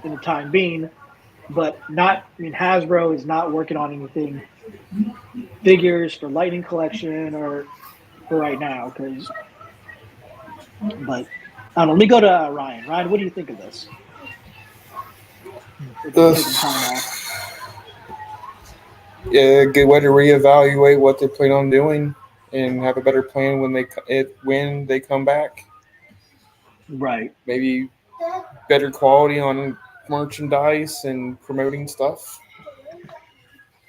in the time being, but Hasbro is not working on anything figures for Lightning Collection or for right now, but I don't know. Let me go to Ryan. Ryan, what do you think of this? Taking time off. Yeah, good way to reevaluate what they plan on doing and have a better plan when they come back. Right. Maybe better quality on merchandise and promoting stuff.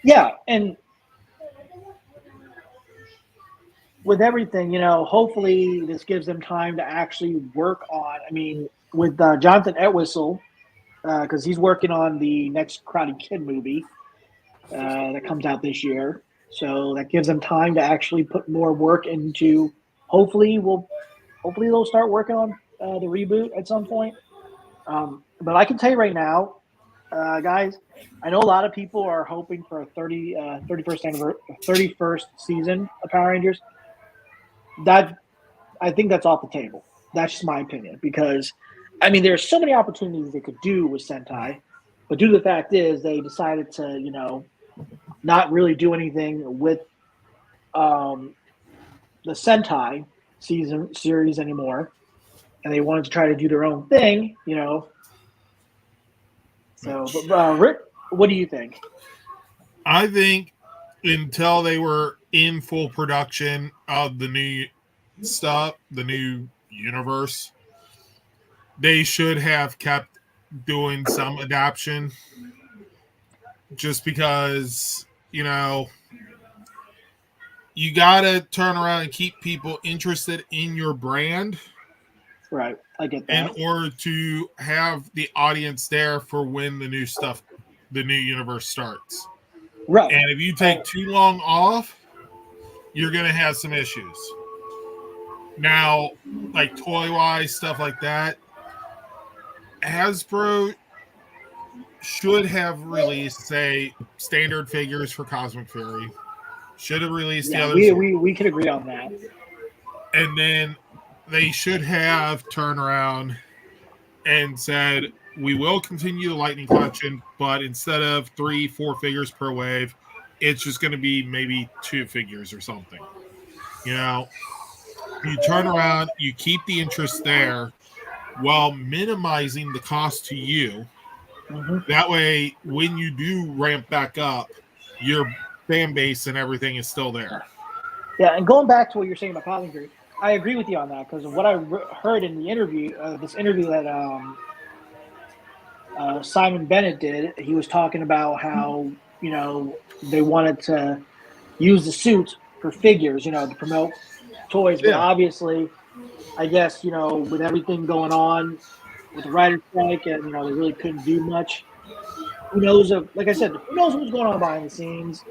Yeah, and with everything, hopefully this gives them time to actually work on. I mean, with Jonathan Entwistle, because he's working on the next Karate Kid movie that comes out this year. So that gives them time to actually put more work into. Hopefully, they'll start working on the reboot at some point. But I can tell you right now, guys, I know a lot of people are hoping for a 31st season of Power Rangers. That I think that's off the table. That's just my opinion because, I mean, there's so many opportunities they could do with Sentai, but due to the fact is they decided to, not really do anything with the Sentai series anymore, and they wanted to try to do their own thing, So, but Rick, what do you think? I think until they were in full production of the new stuff, the new universe, they should have kept doing some adaptation just because, you gotta turn around and keep people interested in your brand. Right, I get that. In order to have the audience there for when the new universe starts. Right. And if you take too long off, you're going to have some issues. Now, like toy-wise, stuff like that, Hasbro should have released, say, standard figures for Cosmic Fury. Should have released the others. We could agree on that. And then they should have turned around and said, we will continue the Lightning Collection, but instead of 3-4 figures per wave, it's just going to be maybe 2 figures or something. You turn around, you keep the interest there while minimizing the cost to you. Mm-hmm. That way, when you do ramp back up, your fan base and everything is still there. Yeah, and going back to what you're saying about Cosmic Fury, I agree with you on that because what I heard in the interview, this interview that Simon Bennett did, he was talking about how they wanted to use the suits for figures, to promote toys, but obviously, I guess with everything going on with the writer's strike, and they really couldn't do much. Who knows? Like I said, who knows what's going on behind the scenes?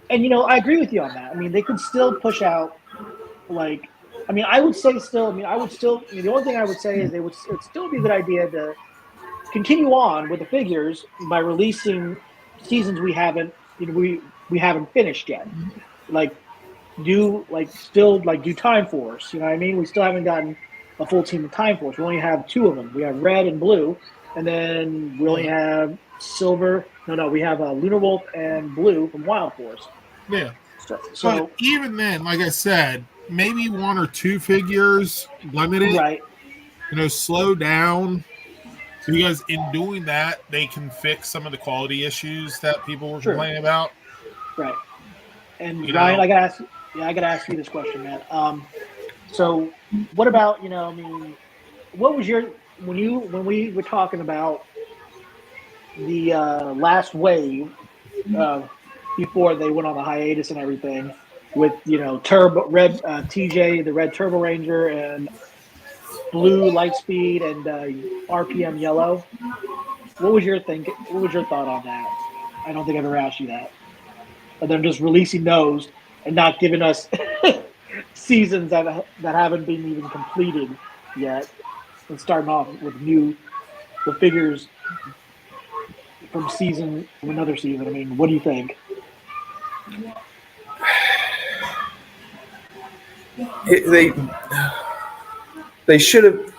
And I agree with you on that. I mean, they could still push out, I would say still. The only thing I would say is it'd still be a good idea to continue on with the figures by releasing seasons we haven't finished yet. Do Time Force. You know what I mean? We still haven't gotten a full team of Time Force. We only have 2 of them. We have Red and Blue, and then we only have Silver. No, we have Lunar Wolf and Blue from Wild Force. Yeah. So but even then, like I said, maybe 1 or 2 figures, limited. Right. Slow down. Because in doing that, they can fix some of the quality issues that people were complaining about. Right. And Ryan, I gotta ask you this question, man. So what about what was your when we were talking about the last wave before they went on the hiatus and everything with Turbo Red TJ, the Red Turbo Ranger, and Blue Lightspeed and RPM Yellow. What was your thought on that? I don't think I've ever asked you that. But they're just releasing those and not giving us seasons that haven't been even completed yet, and starting off with the figures from another season. I mean, what do you think? They should have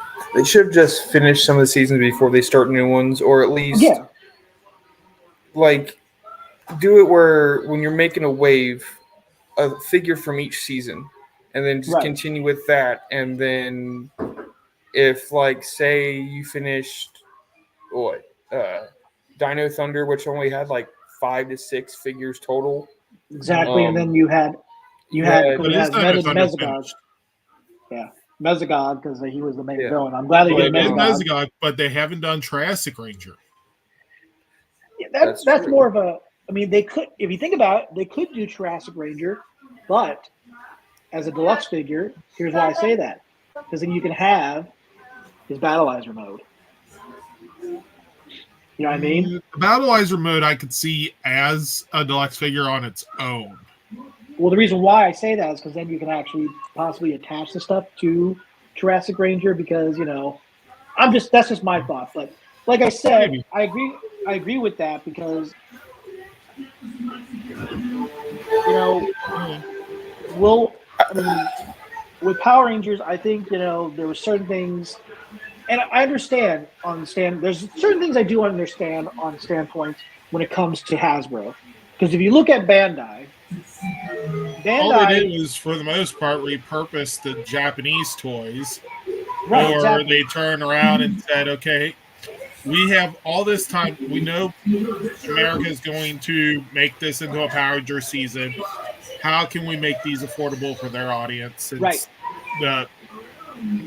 just finished some of the seasons before they start new ones, or at least do it where when you're making a wave, a figure from each season, and then just Right. continue with that. And then if, like, say you finished what Dino Thunder, which only had like 5 to 6 figures total. Exactly, and then Um, you had But his Dino Thunder Mesogog. finished. Yeah, Mesogog, because he was the main Yeah. villain. I'm glad they did But, It's Mesogog. Mesogog, but they haven't done Triassic Ranger. Yeah, That's that's true. more of a. I mean, they could, if you think about it, they could do Jurassic Ranger, but as a deluxe figure, here's why I say that, because then you can have his Battleizer mode. You know what I mean? The Battleizer mode I could see as a deluxe figure on its own. Well, the reason why I say that is because then you can actually possibly attach the stuff to Jurassic Ranger, because that's just my thought. But like I said, Maybe. I agree with that, because I mean, with Power Rangers, I think there were certain things, and I understand there's certain things I do understand on standpoints when it comes to Hasbro, because if you look at All they did Bandai, was, for the most part, repurpose the Japanese toys, right? or Exactly. they turned around and said, "Okay, we have all this time. We know America is going to make this into a Power Ranger season. How can we make these affordable for their audience?" Right. Since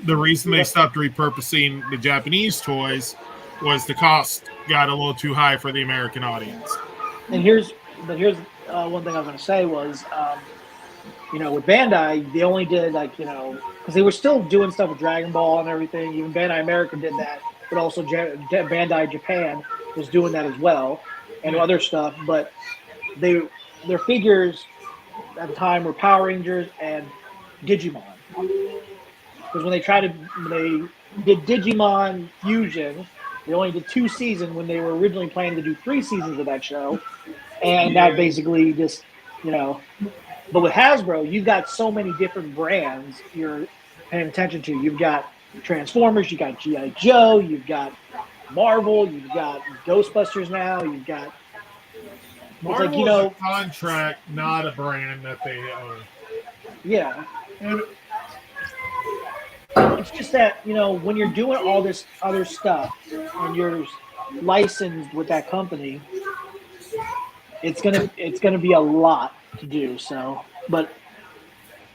the reason they stopped repurposing the Japanese toys was the cost got a little too high for the American audience. And here's one thing I was going to say was, with Bandai, they only did because they were still doing stuff with Dragon Ball and everything. Even Bandai America did that, but also Bandai Japan was doing that as well, and other stuff. But their figures at the time were Power Rangers and Digimon. Because when they did Digimon Fusion, they only did 2 seasons when they were originally planning to do 3 seasons of that show, and that basically just But with Hasbro, you've got so many different brands you're paying attention to. You've got Transformers, you've got GI Joe, you've got Marvel, you've got Ghostbusters now, you've got. Marvel is a contract, not a brand that they own. Yeah. And it's just that, when you're doing all this other stuff and you're licensed with that company, it's gonna be a lot to do. So, but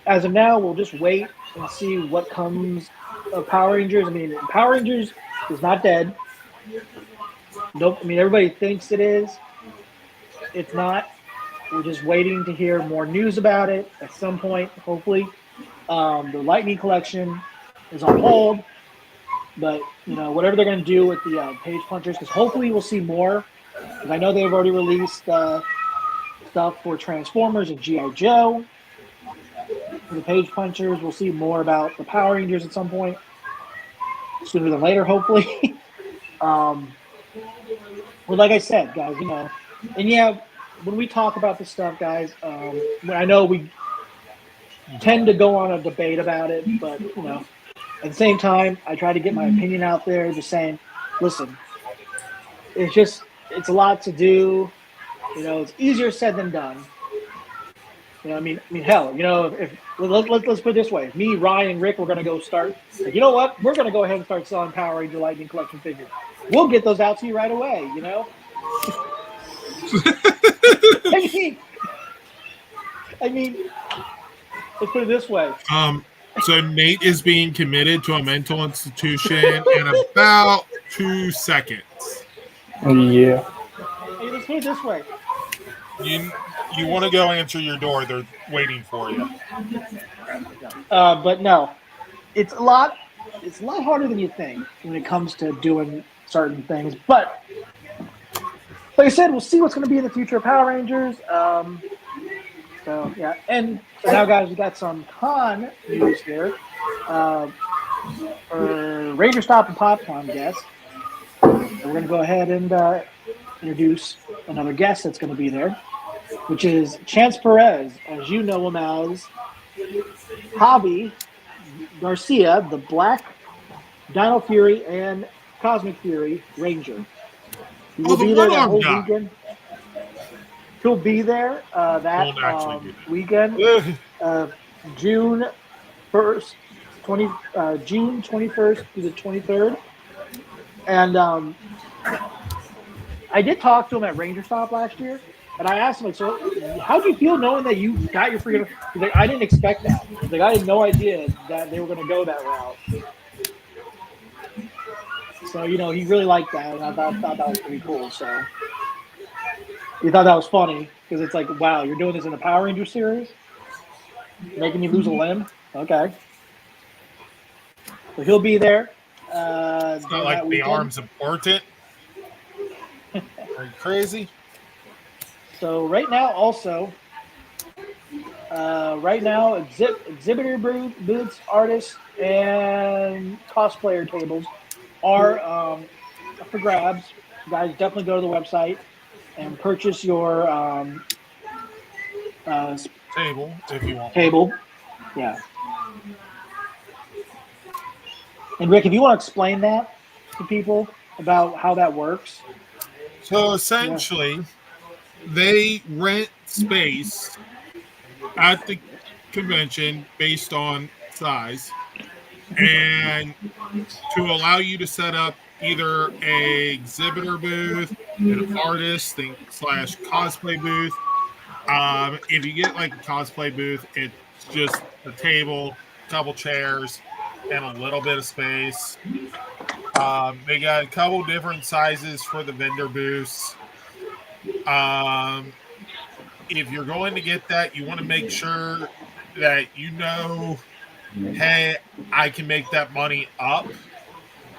as of now, we'll just wait and see what comes of Power Rangers. I mean, Power Rangers is not dead. Nope. I mean, everybody thinks it is. It's not. We're just waiting to hear more news about it at some point, hopefully. The Lightning Collection is on hold, but whatever they're going to do with the Page Punchers, because hopefully we'll see more. Because I know they've already released stuff for Transformers and GI Joe. For the Page Punchers, we'll see more about the Power Rangers at some point, sooner than later, hopefully. Well, like I said, guys, and when we talk about this stuff, guys, I know we tend to go on a debate about it, but at the same time, I try to get my opinion out there, just saying, listen, it's a lot to do. It's easier said than done. I mean, hell, if let's put it this way: if me, Ryan, and Rick were going to go start, you know what? We're going to go ahead and start selling Power Ranger Lightning Collection figures. We'll get those out to you right away. I mean, let's put it this way. So Nate is being committed to a mental institution in about 2 seconds. Yeah. Hey, let's put it this way. You want to go answer your door? They're waiting for you. But no, it's a lot harder than you think when it comes to doing certain things. But like I said, we'll see what's going to be in the future of Power Rangers. So yeah, and so now, guys, we got some con news here. For Ranger Stop and Popcorn guest, we're going to go ahead and introduce another guest that's going to be there, which is Chance Perez, as you know him as Javi Garcia, the Black Dino Fury and Cosmic Fury Ranger. He will be there that whole weekend. He'll be there that weekend. June 1st, June 21st through the 23rd. And I did talk to him at Ranger Stop last year, and I asked him, like, so how do you feel knowing that you got your freaking? He's like, I didn't expect that. He's like, I had no idea that they were going to go that route. So he really liked that, and I thought that was pretty cool. So he thought that was funny because it's like, wow, you're doing this in the Power Ranger series, making me lose a limb. Okay, so he'll be there. It's not like the arm's important. Are you crazy? So right now, also, exhibitor booths, artists, and cosplayer tables are for grabs. You guys definitely go to the website and purchase your Table, if you want. table. Yeah. And Rick, if you want to explain that to people about how that works. So essentially, they rent space at the convention based on size, and to allow you to set up either a exhibitor booth, an artist slash cosplay booth. If you get like a cosplay booth, it's just a table, a couple chairs, and a little bit of space. They got a couple different sizes for the vendor booths. If you're going to get that, you want to make sure that hey, I can make that money up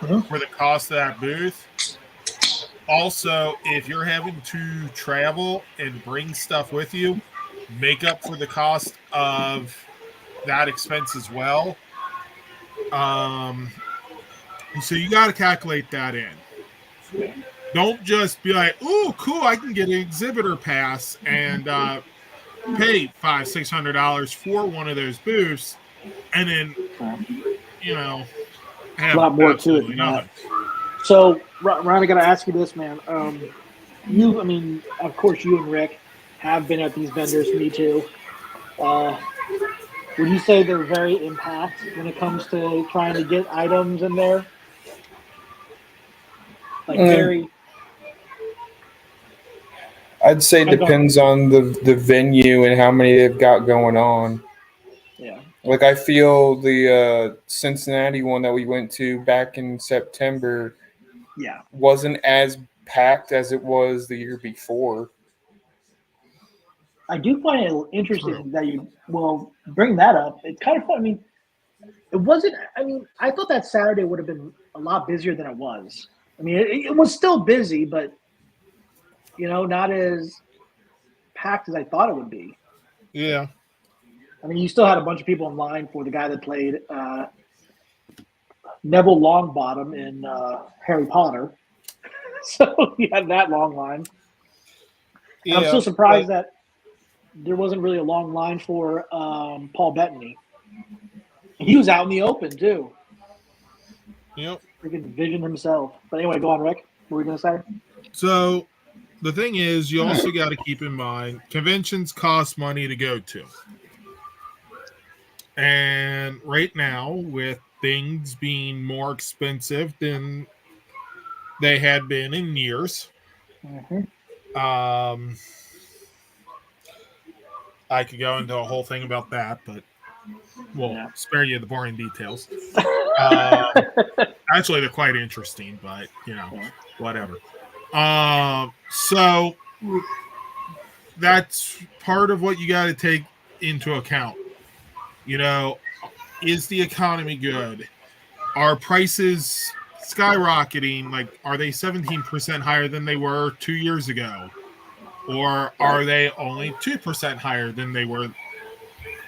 for the cost of that booth. Also, if you're having to travel and bring stuff with you, make up for the cost of that expense as well. So you got to calculate that in. Don't just be like, "Oh, cool! I can get an exhibitor pass and pay $500-600 for one of those booths, and then have a lot more to it than that. So, Ron, I got to ask you this, man. Of course, you and Rick have been at these vendors. Me too. Would you say they're very impact when it comes to trying to get items in there? Like very. I'd say it depends on the venue and how many they've got going on. Yeah. Like I feel the Cincinnati one that we went to back in September wasn't as packed as it was the year before. I do find it interesting that you will bring that up. It's kind of fun. I mean, it wasn't. I mean, I thought that Saturday would have been a lot busier than it was. I mean, it was still busy, but not as packed as I thought it would be. Yeah. I mean, you still had a bunch of people in line for the guy that played Neville Longbottom in Harry Potter. So you had that long line. Yeah, I'm still surprised that there wasn't really a long line for Paul Bettany. He was out in the open, too. Yep. Freaking Vision himself. But anyway, go on, Rick. What were you going to say? So the thing is, you also got to keep in mind, conventions cost money to go to. And right now, with things being more expensive than they had been in years, I could go into a whole thing about that, but we'll spare you the boring details. Actually, they're quite interesting, but whatever. So that's part of what you got to take into account. Is the economy good? Are prices skyrocketing? Like, are they 17% higher than they were 2 years ago? Or are they only 2% higher than they were a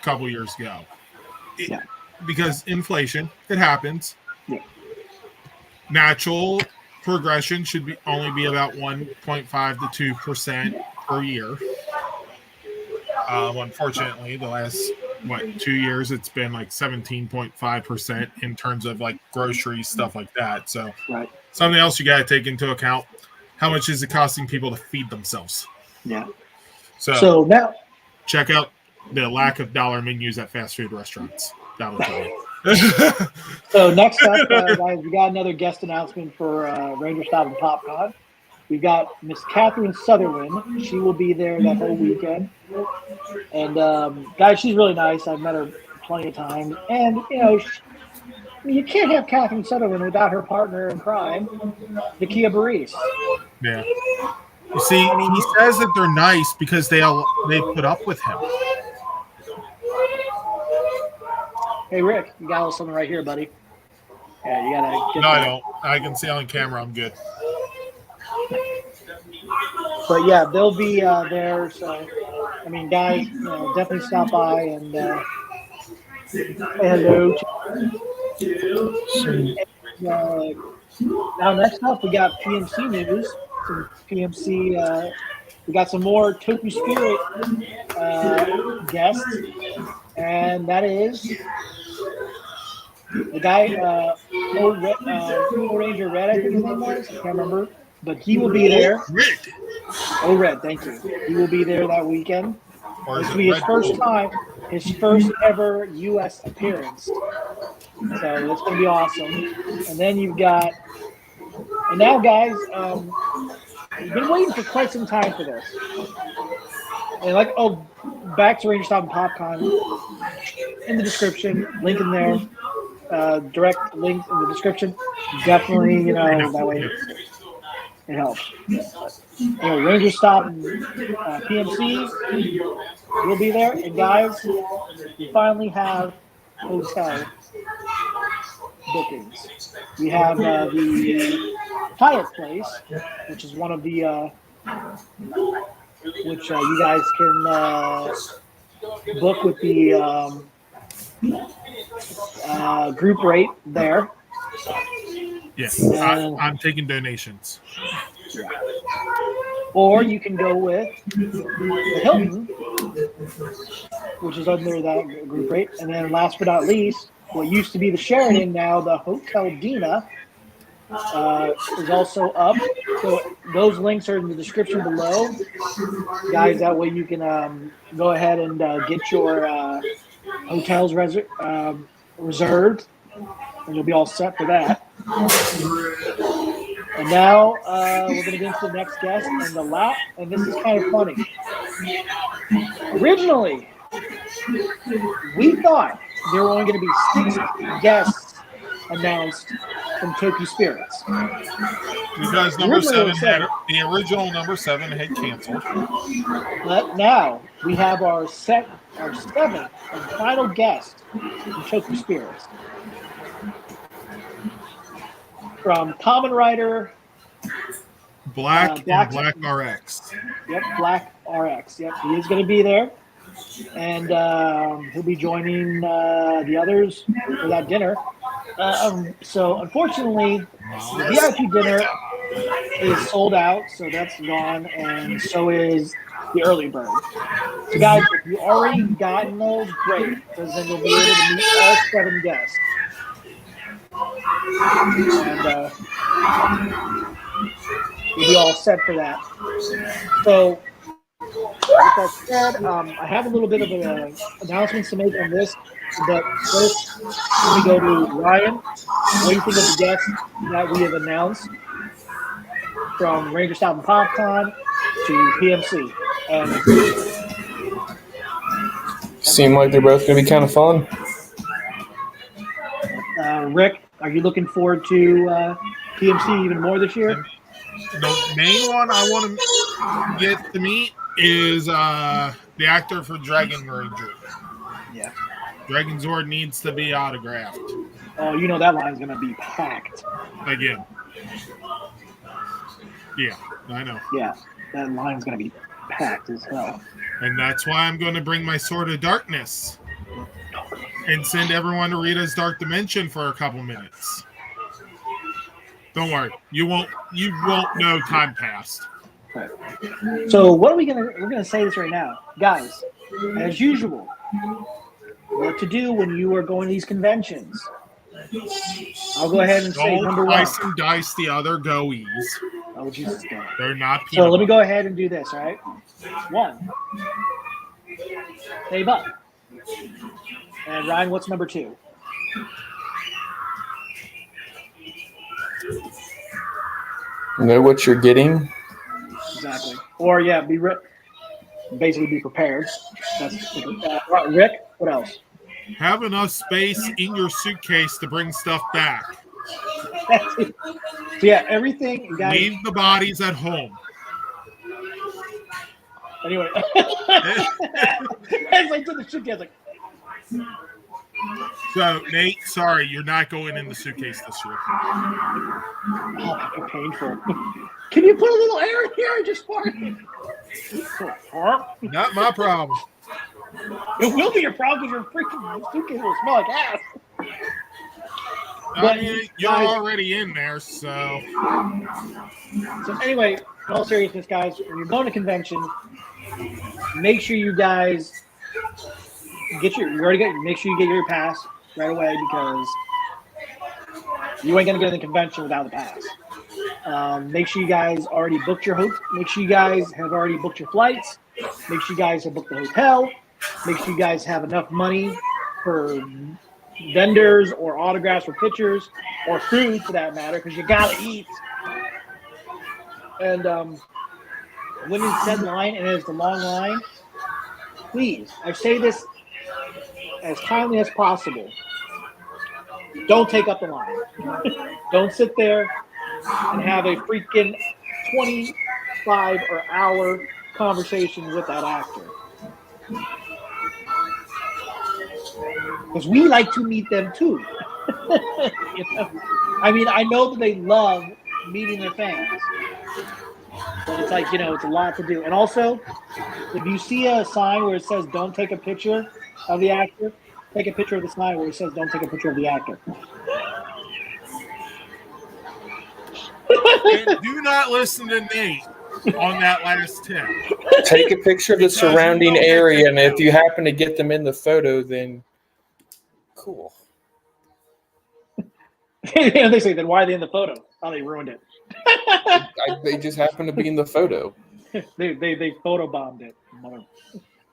couple years ago? Because inflation, it happens. Yeah. Natural progression should only be about 1.5 to 2% per year. Unfortunately, the last 2 years, it's been like 17.5% in terms of like groceries, stuff like that. So something else you got to take into account: how much is it costing people to feed themselves? Yeah. So now check out the lack of dollar menus at fast food restaurants. That'll tell you. So next up, guys, we got another guest announcement for Ranger Stop and PopCon. We've got Miss Catherine Sutherland. She will be there that whole weekend. And guys, she's really nice. I've met her plenty of times. And you can't have Catherine Sutherland without her partner in crime, Nakia Baris. Yeah. You see, he says that they're nice because they put up with him. Hey, Rick, you got a little something right here, buddy. Yeah, you gotta get No, that. I don't. I can see on camera. I'm good. But yeah, they'll be there. So, I mean, guys, definitely stop by and say hello. Now, next up, we got PMC news. Some PMC. We got some more Toku Spirit guests, and that is the guy, Zeo Ranger Red, I think his name was. I can't remember, but he will be there. Red. Oh, Red, thank you. He will be there that weekend. Or is This it will be his Red first Bull? time, his first ever U.S. appearance. So it's going to be awesome. And then you've got, and now, guys, we've been waiting for quite some time for this. And back to Ranger Stop and PopCon in the description, link in there, direct link in the description. Definitely, that way it helps. Ranger Stop and PMC will be there. And guys, we finally have hotel bookings. We have the Hyatt Place, which is one of the which you guys can book with the group rate there. Yes, I'm taking donations. Or you can go with the Hilton, which is under that group rate. And then last but not least, what used to be the Sheraton, now the Hotel Dina, is also up. So those links are in the description below. Guys, that way you can go ahead and get your hotels reserved, and you'll be all set for that. And now we're going to get into the next guest, and this is kind of funny. Originally, we thought there were only going to be 6 guests announced from Toku Spirits. Because the original number 7 had canceled. But now we have our 7th and final guest from Toku Spirits. From Kamen Rider Black RX. Yep, Black RX. Yep, he is going to be there. And he'll be joining the others for that dinner. So, unfortunately, the VIP dinner is sold out, so that's gone, and so is the early bird. So, guys, if you already gotten those, great, because then you'll be able to meet all 7 guests. And you'll be all set for that. So, with that said, I have a little bit of announcements to make on this, but first, let me go to Ryan. What do you think of the guests that we have announced from Ranger Stop and PopCon to PMC? Seem like they're both going to be kind of fun. Rick, are you looking forward to PMC even more this year? The main one I want to get to meet is the actor for Dragon Ranger. Yeah. Dragon Zord needs to be autographed. Oh, that line's going to be packed. Again. Yeah, I know. Yeah, that line's going to be packed as hell. And that's why I'm going to bring my Sword of Darkness and send everyone to Rita's Dark Dimension for a couple minutes. Don't worry, you won't know time passed. Right. So what are we're gonna say this right now, guys? As usual, what to do when you are going to these conventions? I'll go ahead and say number 1. Slice and dice the other goees. Oh, Jesus. They're not. So let me go ahead and do this. All right. 1. save up. And Ryan, what's number 2? Know what you're getting. Exactly. Or yeah, basically be prepared. That's Rick. What else? Have enough space in your suitcase to bring stuff back. That's it. So yeah, everything you guys. Leave the bodies at home. Anyway, as I took the suitcase, like. So Nate, sorry, you're not going in the suitcase this year. Oh, how painful. Can you put a little air in here? I just farted. Not my problem. It will be your problem because your freaking suitcase will smell like ass. I mean, you're already in there, so. So anyway, in all seriousness, guys, when you're going to convention, make sure you guys make sure you get your pass right away because you ain't gonna get in the convention without the pass. Make sure you guys already booked your make sure you guys have already booked your flights. Make sure you guys have booked the hotel. Make sure you guys have enough money for vendors or autographs or pictures or food for that matter, because you gotta eat. And when it's said line and it's the long line, please, I say this as kindly as possible. Don't take up the line. Don't sit there and have a freaking 25 or hour conversation with that actor. Because we like to meet them too. You know? I mean, I know that they love meeting their fans. But it's like, it's a lot to do. And also, if you see a sign where it says don't take a picture of the actor, take a picture of the sign where it says don't take a picture of the actor. And do not listen to Nate on that last tip. Take a picture of the surrounding area, and if you happen to get them in the photo, then cool. They say, then why are they in the photo? Oh, they ruined it. They just happen to be in the photo. They photobombed it.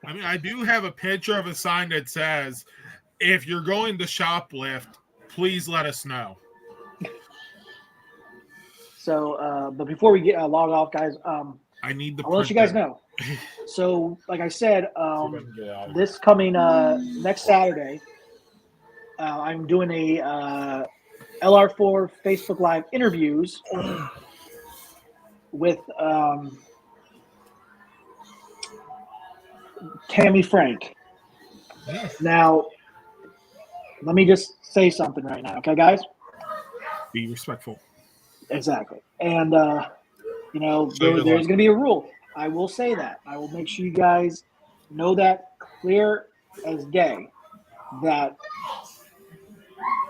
I mean, I do have a picture of a sign that says, if you're going to shoplift, please let us know. So, but before we get log off, guys, I need the I'll let you guys know. So, like I said, this coming next Saturday, I'm doing a LR4 Facebook Live interviews with Tammy Frank. Now, let me just say something right now, okay, guys? Be respectful. Exactly. And, there's going to be a rule. I will say that. I will make sure you guys know that clear as day, that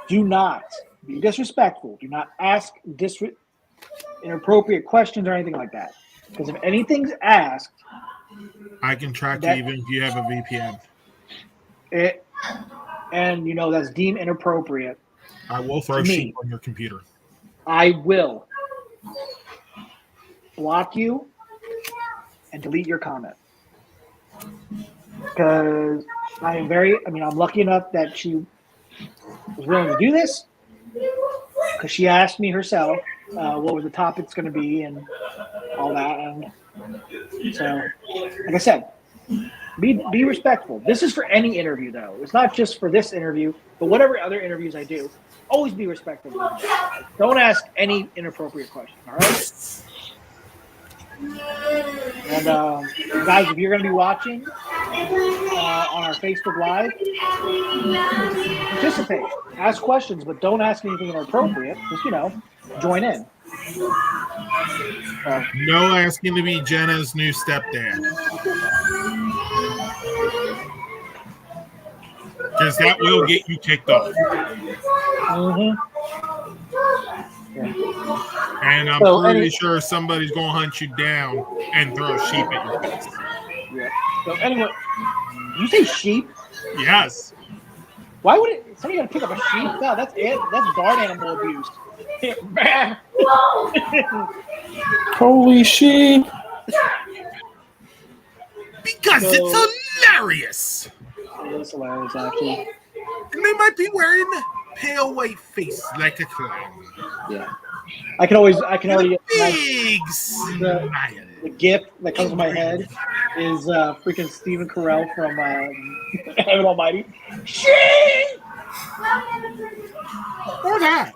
do not be disrespectful. Do not ask inappropriate questions or anything like that. Because if anything's asked, I can track you even if you have a VPN. That's deemed inappropriate. I will throw sheep on your computer. I will block you and delete your comment. Because I'm lucky enough that she was willing to do this, because she asked me herself what was the topic's going to be and all that. And so, like I said, be respectful. This is for any interview, though. It's not just for this interview, but whatever other interviews I do, always be respectful. Don't ask any inappropriate questions, all right? And guys, if you're going to be watching on our Facebook Live, participate. Ask questions, but don't ask anything inappropriate. Just, join in. No asking to be Jenna's new stepdad. Because that will get you kicked off. Mm-hmm. Yeah. And I'm pretty sure somebody's going to hunt you down and throw a sheep at your face. Yeah. So anyway, you say sheep? Yes. Why would somebody got to pick up a sheep? No, that's it. That's barn animal abuse. Holy sheep. Because it's a hilarious. It is hilarious, actually. And they might be wearing pale white face like a clown. Yeah. I can With already a big the smile. gift that comes to my head is freaking Stephen Carell from Heaven Almighty. Or that.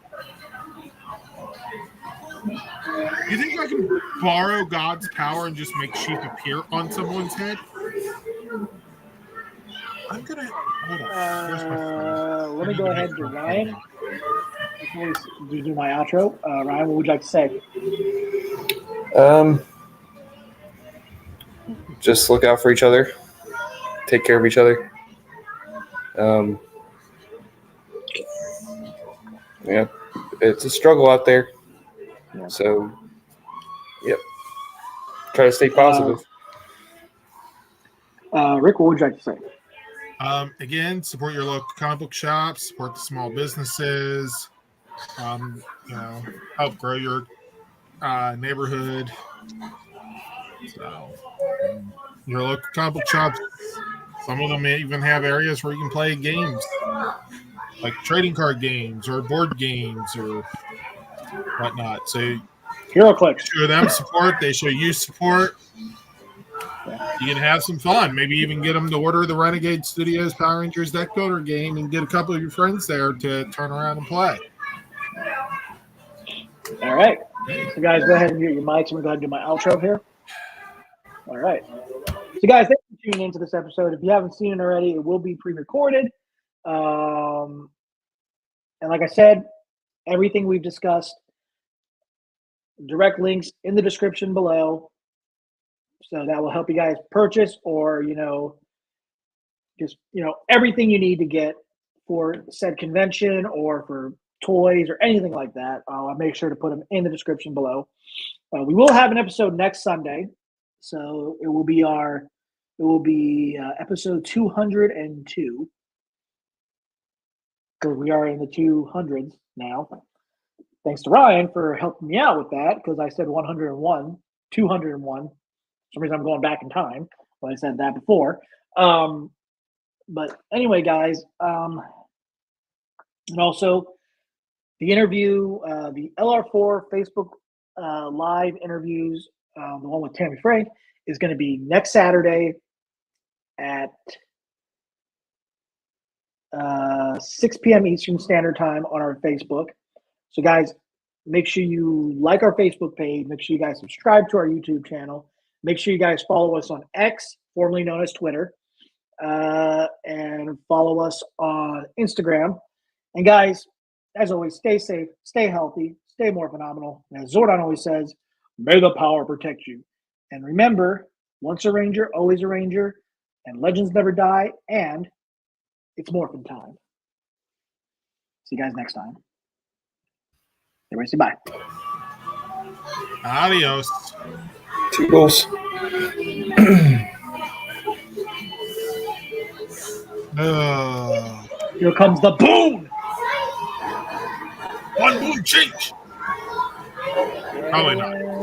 You think I can borrow God's power and just make sheep appear on someone's head? I'm gonna hold on. Where's my phone? Let me go ahead and do Ryan. Before we do my outro, Ryan, what would you like to say? Just look out for each other. Take care of each other. Yeah, it's a struggle out there. Yeah. So, yep. Try to stay positive. Rick, what would you like to say? Again, support your local comic book shops, support the small businesses, help grow your neighborhood. So, your local comic book shops, some of them even have areas where you can play games, like trading card games or board games or whatnot. So, HeroClix. show them support, they show you support. Yeah. You can have some fun. Maybe even get them to order the Renegade Studios Power Rangers deck builder game and get a couple of your friends there to turn around and play. All right. So, guys, go ahead and mute your mics. I'm going to go ahead and do my outro here. All right. So, guys, thanks for tuning into this episode. If you haven't seen it already, it will be pre-recorded. And like I said, everything we've discussed, direct links in the description below. So that will help you guys purchase or, just, everything you need to get for said convention or for toys or anything like that. I'll make sure to put them in the description below. We will have an episode next Sunday. So it will be episode 202. Because we are in the 200s now. Thanks to Ryan for helping me out with that because I said 101, 201. For some reason I'm going back in time, but I said that before. But anyway, guys, and also the interview, the LR4 Facebook live interviews, the one with Tammy Frey, is going to be next Saturday at 6 p.m. Eastern Standard Time on our Facebook. So, guys, make sure you like our Facebook page. Make sure you guys subscribe to our YouTube channel. Make sure you guys follow us on X, formerly known as Twitter, and follow us on Instagram. And, guys, as always, stay safe, stay healthy, stay more phenomenal. And as Zordon always says, may the power protect you. And remember, once a Ranger, always a Ranger, and legends never die, and it's morphin' time. See you guys next time. Everybody say bye. Adios. Toodles. Here comes the boon. One boom change. Probably not.